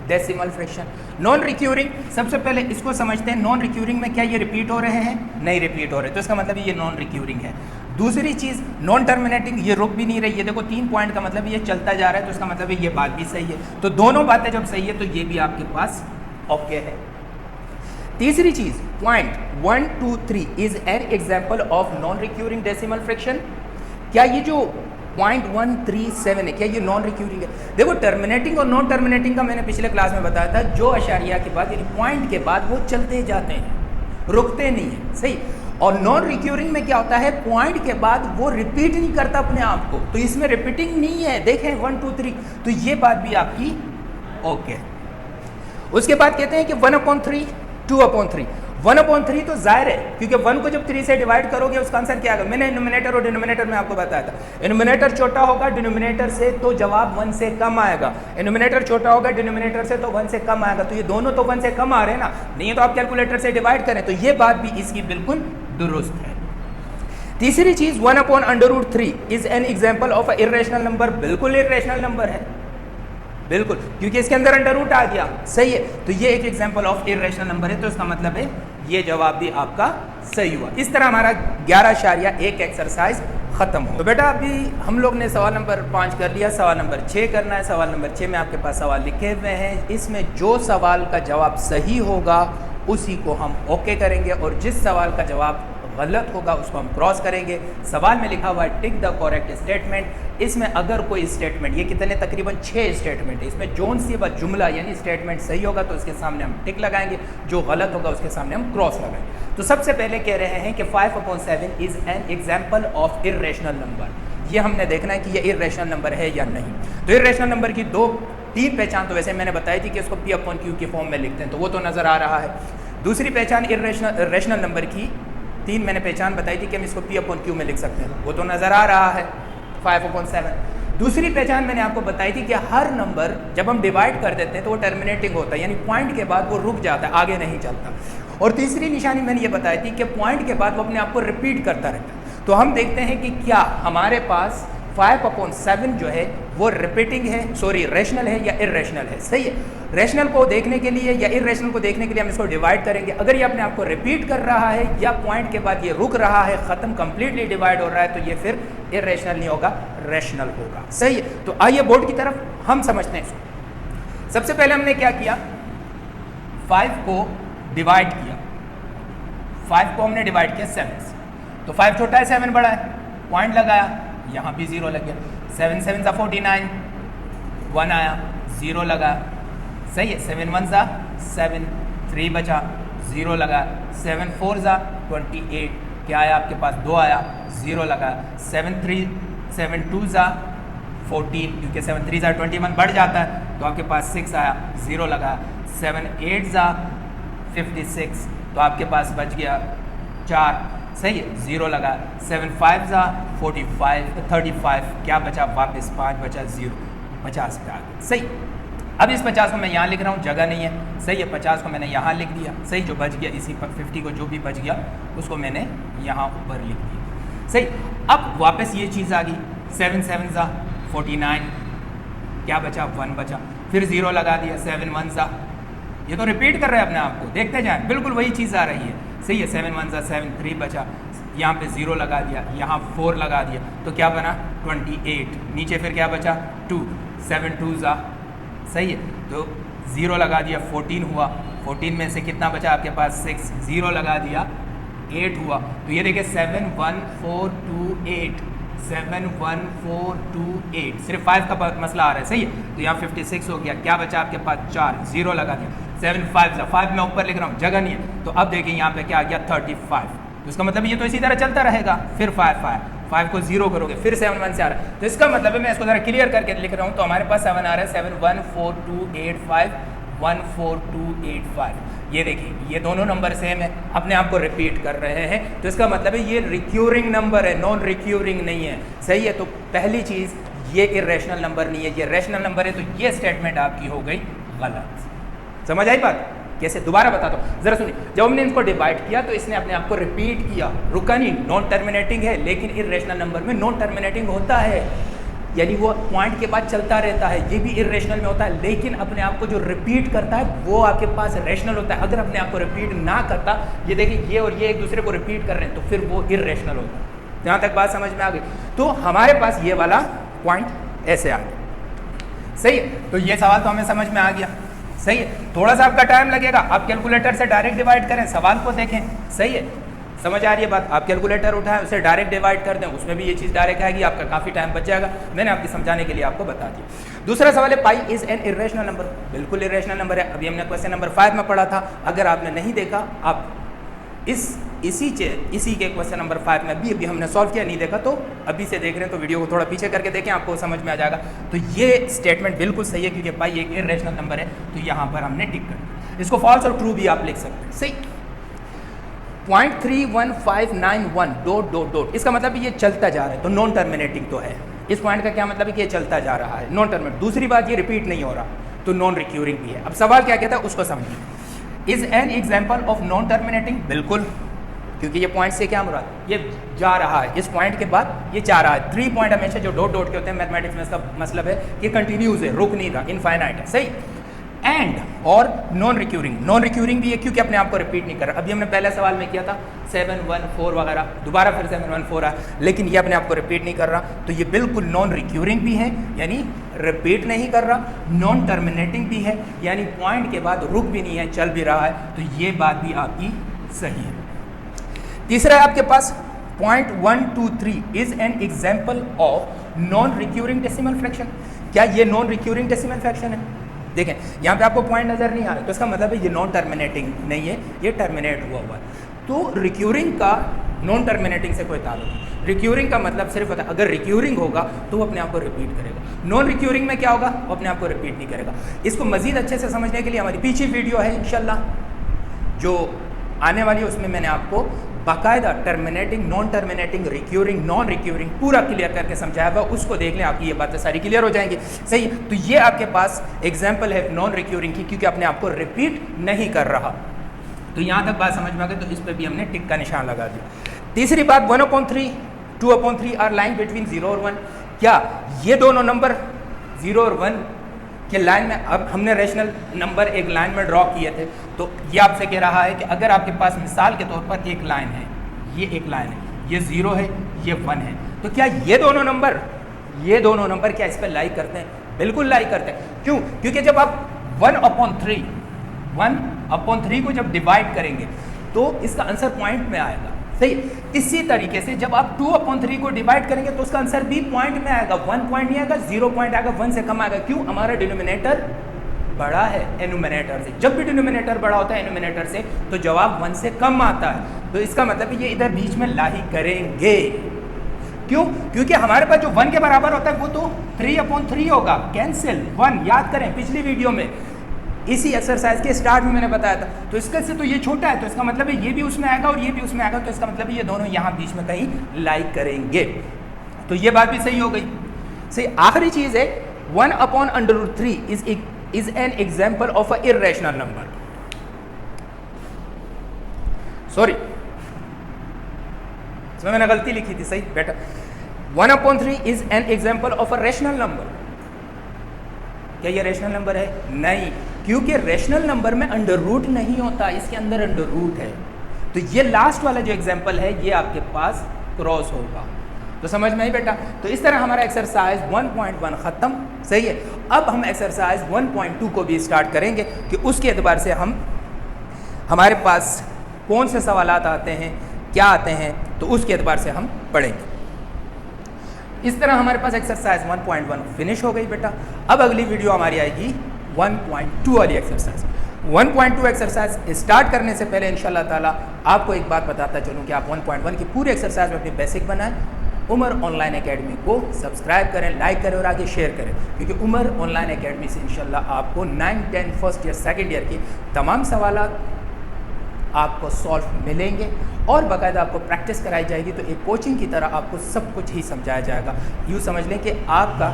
decimal fraction. Non recurring, सबसे पहले इसको समझते हैं, नॉन रिक्यूरिंग में क्या ये रिपीट हो रहे हैं? नहीं रिपीट हो रहे, तो इसका मतलब ये नॉन रिक्यूरिंग है। दूसरी चीज़, नॉन टर्मिनेटिंग, ये रुक भी नहीं रही है, देखो 3 पॉइंट का मतलब ये चलता जा रहा है, तो इसका मतलब ये बात भी सही है। तो दोनों बातें जब सही है तो ये भी आपके पास ओके है। तीसरी चीज़, 0.123 is an example of non recurring decimal fraction. क्या ये जो 0.137 है, क्या ये नॉन रिक्यूरिंग है? देखो, टर्मिनेटिंग और नॉन टर्मिनेटिंग का मैंने पिछले क्लास में बताया था, जो अशारिया के बाद यानी पॉइंट के बाद वो चलते जाते हैं, रुकते नहीं है, सही। और नॉन रिक्यूरिंग में क्या होता है, पॉइंट के बाद वो रिपीट नहीं करता अपने आप को, तो इसमें रिपीटिंग नहीं है, देखें 1 2 3, तो ये बात भी आपकी ओके। उसके बाद कहते हैं कि 1/3, 2/3। 1/3 तो जाहिर है, क्योंकि 1 को जब 3 से डिवाइड करोगे उसका आंसर क्या आएगा? मैंने न्यूमरेटर और डिनोमिनेटर में आपको बताया था, न्यूमरेटर छोटा होगा डिनोमिनेटर से तो जवाब 1 से कम आएगा, न्यूमरेटर छोटा होगा डिनोमिनेटर से तो 1 से कम आएगा, तो ये दोनों तो 1 से कम आ रहे हैं ना, नहीं है तो आप कैलकुलेटर से डिवाइड करें, तो ये बात भी इसकी बिल्कुल दुरुस्त है। तीसरी चीज, 1/√3 is an example of irrational number. बिल्कुल इरेशनल नंबर है, बिल्कुल, क्योंकि इसके अंदर अंडर रूट आ गया, सही है, तो ये एक एग्जाम्पल ऑफ इरेशनल नंबर है, तो इसका मतलब है ये जवाब भी आपका सही हुआ। इस तरह हमारा 11.1 एक्सरसाइज खत्म हो। तो बेटा अभी हम लोग ने सवाल नंबर 5 कर लिया, सवाल नंबर 6 करना है। सवाल नंबर 6 में आपके पास सवाल लिखे हुए हैं, इसमें जो सवाल का जवाब सही होगा उसी को हम ओके करेंगे, और जिस सवाल का जवाब गलत होगा उसको हम क्रॉस करेंगे। सवाल में लिखा हुआ है टिक द करेक्ट स्टेटमेंट। इसमें अगर कोई स्टेटमेंट, ये कितने तकरीबन 6 स्टेटमेंट है, इसमें जोन सी व जुमला यानी स्टेटमेंट सही होगा तो उसके सामने हम टिक लगाएंगे, जो गलत होगा उसके सामने हम क्रॉस लगाएंगे। तो सबसे पहले कह रहे हैं कि 5/7 is an example of irrational number. ये हमने देखना है कि ये इरेशनल नंबर है या नहीं। तो इरेशनल नंबर की 3 पहचान तो वैसे मैंने बताई थी कि इसको P/Q के फॉर्म में लिखते हैं, तो वो तो नज़र आ रहा है। दूसरी पहचान इरेशनल नंबर की 3 मैंने पहचान बताई थी कि हम इसको P/Q में लिख सकते हैं, वो तो नज़र आ रहा है 5/7। दूसरी पहचान मैंने आपको बताई थी कि हर नंबर जब हम डिवाइड कर देते हैं तो वो टर्मिनेटिंग होता है, यानी पॉइंट के बाद वो रुक जाता है, आगे नहीं चलता। और तीसरी निशानी मैंने ये बताई थी कि पॉइंट के बाद वो अपने आप को रिपीट करता रहता है। तो हम देखते हैं कि क्या हमारे पास 5/7 जो है वो रिपीटिंग है, सॉरी रेशनल है या इरेशनल है। सही है, रेशनल को देखने के लिए या इरेशनल को देखने के लिए हम इसको डिवाइड करेंगे। अगर ये अपने आप को रिपीट कर रहा है या पॉइंट के बाद ये रुक रहा है, ख़त्म, कंप्लीटली डिवाइड हो रहा है, तो ये फिर इरेशनल नहीं होगा, रेशनल होगा। सही है, तो आइए बोर्ड की तरफ हम समझते हैं इसको। सबसे पहले हमने क्या किया, 5 को डिवाइड किया, 5 को हमने डिवाइड किया 7 से, तो 5 छोटा है 7 बड़ा है, पॉइंट लगाया, यहाँ भी 0 लग गया। 7 7 सा 49, 1 आया, 0 लगा, सही है। 7 1 सा 7, 3 बचा, 0 लगा। 7 4 सा 28, क्या आया आपके पास, 2 आया, 0 लगा। 7 2 सा 14, क्योंकि 7 3 सा 21 बढ़ जाता है, तो आपके पास 6 आया, 0 लगा। 7 8 सा 56, तो आपके पास बच गया 4, सही है, 0 लगा। 7 5 सा 35, क्या बचा, वापस 5 बचा, 0, 50 पे आ गया। सही, अब इस 50 को मैं यहाँ लिख रहा हूँ, जगह नहीं है, सही है। 50 को मैंने यहाँ लिख दिया, सही, जो बच गया इसी पर 50 को जो भी बच गया उसको मैंने यहाँ ऊपर लिख दिया, सही। अब वापस ये चीज़ आ गई, 7 7 सा 49, क्या बचा, 1 बचा, फिर 0 लगा दिया। 7 1 सा, ये तो रिपीट कर रहे हैं अपने आप को, देखते जाएं, बिल्कुल वही चीज़ आ रही है, सही है। 7 1 सा 7, 3 बचा, यहाँ पे 0 लगा दिया, यहाँ 4 लगा दिया, तो क्या बना 28, नीचे फिर क्या बचा 2, 7 2 सा, सही है, तो 0 लगा दिया, 14 हुआ। 14 में से कितना बचा आपके पास 6, 0 लगा दिया, 8 हुआ। तो ये देखिए 7 1 4 2 8, 7 1 4 2 8, सिर्फ 5 का मसला आ रहा है, सही है। तो यहाँ 56 हो गया, क्या बचा आपके पास 4, 0 लगा दिया। 7 5 5 मैं ऊपर लिख रहा हूँ, जगह नहीं है, तो अब देखिए यहाँ पे क्या आ गया 35, तो इसका मतलब ये तो इसी तरह चलता रहेगा। फिर 5 को 0 करोगे, फिर 7 1 से आ रहा है, तो इसका मतलब है, मैं इसको ज़रा क्लियर करके लिख रहा हूँ, तो हमारे पास 7 आ रहा है, 7 1 4 2 8 5, 1 4 2 8 5। ये देखिए ये दोनों नंबर सेम है, अपने आप को रिपीट कर रहे हैं, तो इसका मतलब है ये रिक्यूरिंग नंबर है, नॉन रिक्यूरिंग नहीं है। सही है, तो पहली चीज़ ये इरेशनल नंबर नहीं है, ये रैशनल नंबर है, तो ये स्टेटमेंट आपकी हो गई गलत। समझ आई बात? कैसे? दोबारा बताता हूँ, जरा सुनिए। जब हमने इनको डिवाइड किया तो इसने अपने आप को रिपीट किया, रुका नहीं, नॉन टर्मिनेटिंग है, लेकिन इरेशनल नंबर में नॉन टर्मिनेटिंग होता है, यानी वो पॉइंट के बाद चलता रहता है। ये भी इरेशनल में होता है, लेकिन अपने आप को जो रिपीट करता है वो आपके पास रैशनल होता है। अगर अपने आप को रिपीट ना करता, ये देखिए ये और ये एक दूसरे को रिपीट कर रहे हैं, तो फिर वो इरेशनल होता है। यहाँ तक बात समझ में आ गई? तो हमारे पास ये वाला पॉइंट ऐसे आ गया। सही है, तो ये सवाल तो हमें समझ में आ गया। सही है, थोड़ा सा आपका टाइम लगेगा, आप कैलकुलेटर से डायरेक्ट डिवाइड करें, सवाल को देखें। सही है, समझ आ रही है बात? आप कैलकुलेटर उठाएं, उसे डायरेक्ट डिवाइड कर दें, उसमें भी ये चीज़ डायरेक्ट आएगी, आपका काफ़ी टाइम बच जाएगा। मैंने आपकी समझाने के लिए आपको बता दिया। दूसरा सवाल है, pi is an irrational number. बिल्कुल इरेशनल नंबर है, अभी हमने क्वेश्चन नंबर 5 में पढ़ा था। अगर आपने नहीं देखा, आप इसी के क्वेश्चन नंबर 5 में अभी हमने सॉल्व किया, नहीं देखा तो अभी से देख रहे हैं तो वीडियो को थोड़ा पीछे करके देखें, आपको समझ में आ जाएगा। तो ये स्टेटमेंट बिल्कुल सही है, क्योंकि पाई एक इरेशनल नंबर है, तो यहाँ पर हमने टिक कर, इसको फॉल्स और ट्रू भी आप लिख सकते हैं। सही, 0.31591 डॉट डॉट डॉट, इसका मतलब ये चलता जा रहा है, तो नॉन टर्मिनेटिंग तो है। इस पॉइंट का क्या मतलब है कि ये चलता जा रहा है, नॉन टर्मिनेट। दूसरी बात, ये रिपीट नहीं हो रहा, तो नॉन रिक्यूरिंग भी है। अब सवाल क्या कहता है उसको समझिए। Is an example of non terminating, बिल्कुल, क्योंकि ये पॉइंट से क्या मुराद, ये जा रहा है, इस पॉइंट के बाद ये जा रहा है। 3 पॉइंट हमेशा जो डॉट डॉट के होते हैं मैथमेटिक्स में, इसका मतलब है कि कंटिन्यूज है, रुक नहीं रहा, इनफाइनाइट है। सही, एंड और नॉन रिक्यूरिंग, नॉन रिक्यूरिंग भी है क्योंकि अपने आप को रिपीट नहीं कर रहा। अभी हमने पहले सवाल में किया था 714 वगैरह, दोबारा फिर 714 आया, लेकिन ये अपने आप को रिपीट नहीं कर रहा, तो ये बिल्कुल नॉन रिक्यूरिंग भी है, यानी रिपीट नहीं कर रहा, नॉन टर्मिनेटिंग भी है, यानी पॉइंट के बाद रुक भी नहीं है, चल भी रहा है, तो ये बात भी आपकी सही है। तीसरा है आपके पास 0.123 is an example of non recurring decimal fraction. क्या ये नॉन रिक्यूरिंग डेसिमल फ्रैक्शन है? देखें यहाँ पे आपको पॉइंट नज़र नहीं आ रहा, तो इसका मतलब है ये नॉन टर्मिनेटिंग नहीं है, ये टर्मिनेट हुआ हुआ है। तो रिक्यूरिंग का नॉन टर्मिनेटिंग से कोई ताल्लुक नहीं। रिक्यूरिंग का मतलब सिर्फ होता है, अगर रिक्यूरिंग होगा तो वो अपने आप को रिपीट करेगा, नॉन रिक्यूरिंग में क्या होगा, वो अपने आप को रिपीट नहीं करेगा। इसको मजीद अच्छे से समझने के लिए हमारी पीछे वीडियो है इंशाल्लाह जो आने वाली है, उसमें मैंने आपको बाकायदा terminating, non terminating, recurring, non recurring पूरा क्लियर करके समझाया हुआ, उसको देख लें, आपकी ये बातें सारी क्लियर हो जाएंगी। सही, तो ये आपके पास एग्जाम्पल है नॉन रिक्यूरिंग की, क्योंकि अपने आप को रिपीट नहीं कर रहा। तो यहाँ तक बात समझ में आ गई, तो इस पर भी हमने टिक का निशान लगा दिया। तीसरी बात, 1/3, 2/3 आर लाइन बिटवीन 0 और 1। क्या ये दोनों नंबर 0 और 1 के लाइन में, अब हमने रैशनल नंबर एक लाइन में ड्रॉ किए थे, तो ये आपसे कह रहा है कि अगर आपके पास मिसाल के तौर पर एक लाइन है, ये एक लाइन है, ये 0 है, ये 1 है, तो क्या ये दोनों नंबर क्या इस पर लाई करते हैं? बिल्कुल लाई करते हैं। क्यों? क्योंकि जब आप 1/3 को जब डिवाइड करेंगे तो इसका आंसर पॉइंट में आएगा। सही, इसी तरीके से जब आप 2/3 को डिवाइड करेंगे तो उसका आंसर भी पॉइंट में आएगा, 1 पॉइंट नहीं आएगा, 0 पॉइंट आएगा, 1 से कम आएगा। क्यों? हमारा डिनोमिनेटर बड़ा है एनुमिनेटर से। जब भी डिनोमिनेटर बड़ा होता है एनुमिनेटर से, तो जवाब 1 से कम आता है, तो इसका मतलब ये इधर बीच में ला ही करेंगे। क्यों? क्योंकि हमारे पास जो 1 के बराबर होता है वो तो 3/3 होगा, कैंसिल 1, याद करें पिछली वीडियो में इसी एक्सरसाइज के स्टार्ट में मैंने बताया था। तो इसके से तो ये छोटा है, तो इसका मतलब है ये भी उसमें आएगा और ये भी उसमें आएगा, तो इसका मतलब ये दोनों यहाँ बीच में कहीं लाइक करेंगे। तो ये बात भी सही हो गई। सही, आखिरी चीज है 1/√3 is an example of a irrational number. Sorry, इसमें मैंने गलती लिखी थी। सही बेटा, 1/3 is an example of a rational number. क्या ये रेशनल नंबर है? नहीं, क्योंकि रेशनल नंबर में अंडर रूट नहीं होता, इसके अंदर अंडर रूट है। तो ये लास्ट वाला जो एग्जाम्पल है ये आपके पास क्रॉस होगा। तो समझ में आई बेटा? तो इस तरह हमारा एक्सरसाइज 1.1 ख़त्म। सही है, अब हम एक्सरसाइज 1.2 को भी स्टार्ट करेंगे कि उसके एतबार से हमारे पास कौन से सवालात आते हैं, क्या आते हैं, तो उसके एतबार से हम पढ़ेंगे। इस तरह हमारे पास एक्सरसाइज 1.1 फिनिश हो गई बेटा। अब अगली वीडियो हमारी आएगी 1.2 वाली एक्सरसाइज। 1.2 एक्सरसाइज स्टार्ट करने से पहले इंशाल्लाह ताला आपको एक बात बताता चलूँ कि आप 1.1 की पूरी एक्सरसाइज में अपनी बेसिक बनाएं। उमर ऑनलाइन एकेडमी को सब्सक्राइब करें, लाइक करें और आगे शेयर करें, क्योंकि उमर ऑनलाइन एकेडमी से इंशाल्लाह आपको 9, 10 फर्स्ट ईयर, सेकेंड ईयर की तमाम सवालात आपको सॉल्व मिलेंगे और बाकायदा आपको प्रैक्टिस कराई जाएगी। तो एक कोचिंग की तरह आपको सब कुछ ही समझाया जाएगा। यूँ समझ लें कि आपका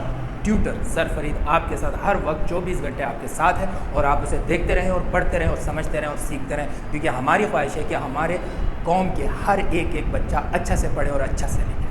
ट्यूटर सर फरीद आपके साथ हर वक्त 24 घंटे आपके साथ है और आप उसे देखते रहें और पढ़ते रहें और समझते रहें और सीखते रहें, क्योंकि हमारी ख्वाहिश है कि हमारे कौम के हर एक बच्चा अच्छा से पढ़े और अच्छा से लिखे।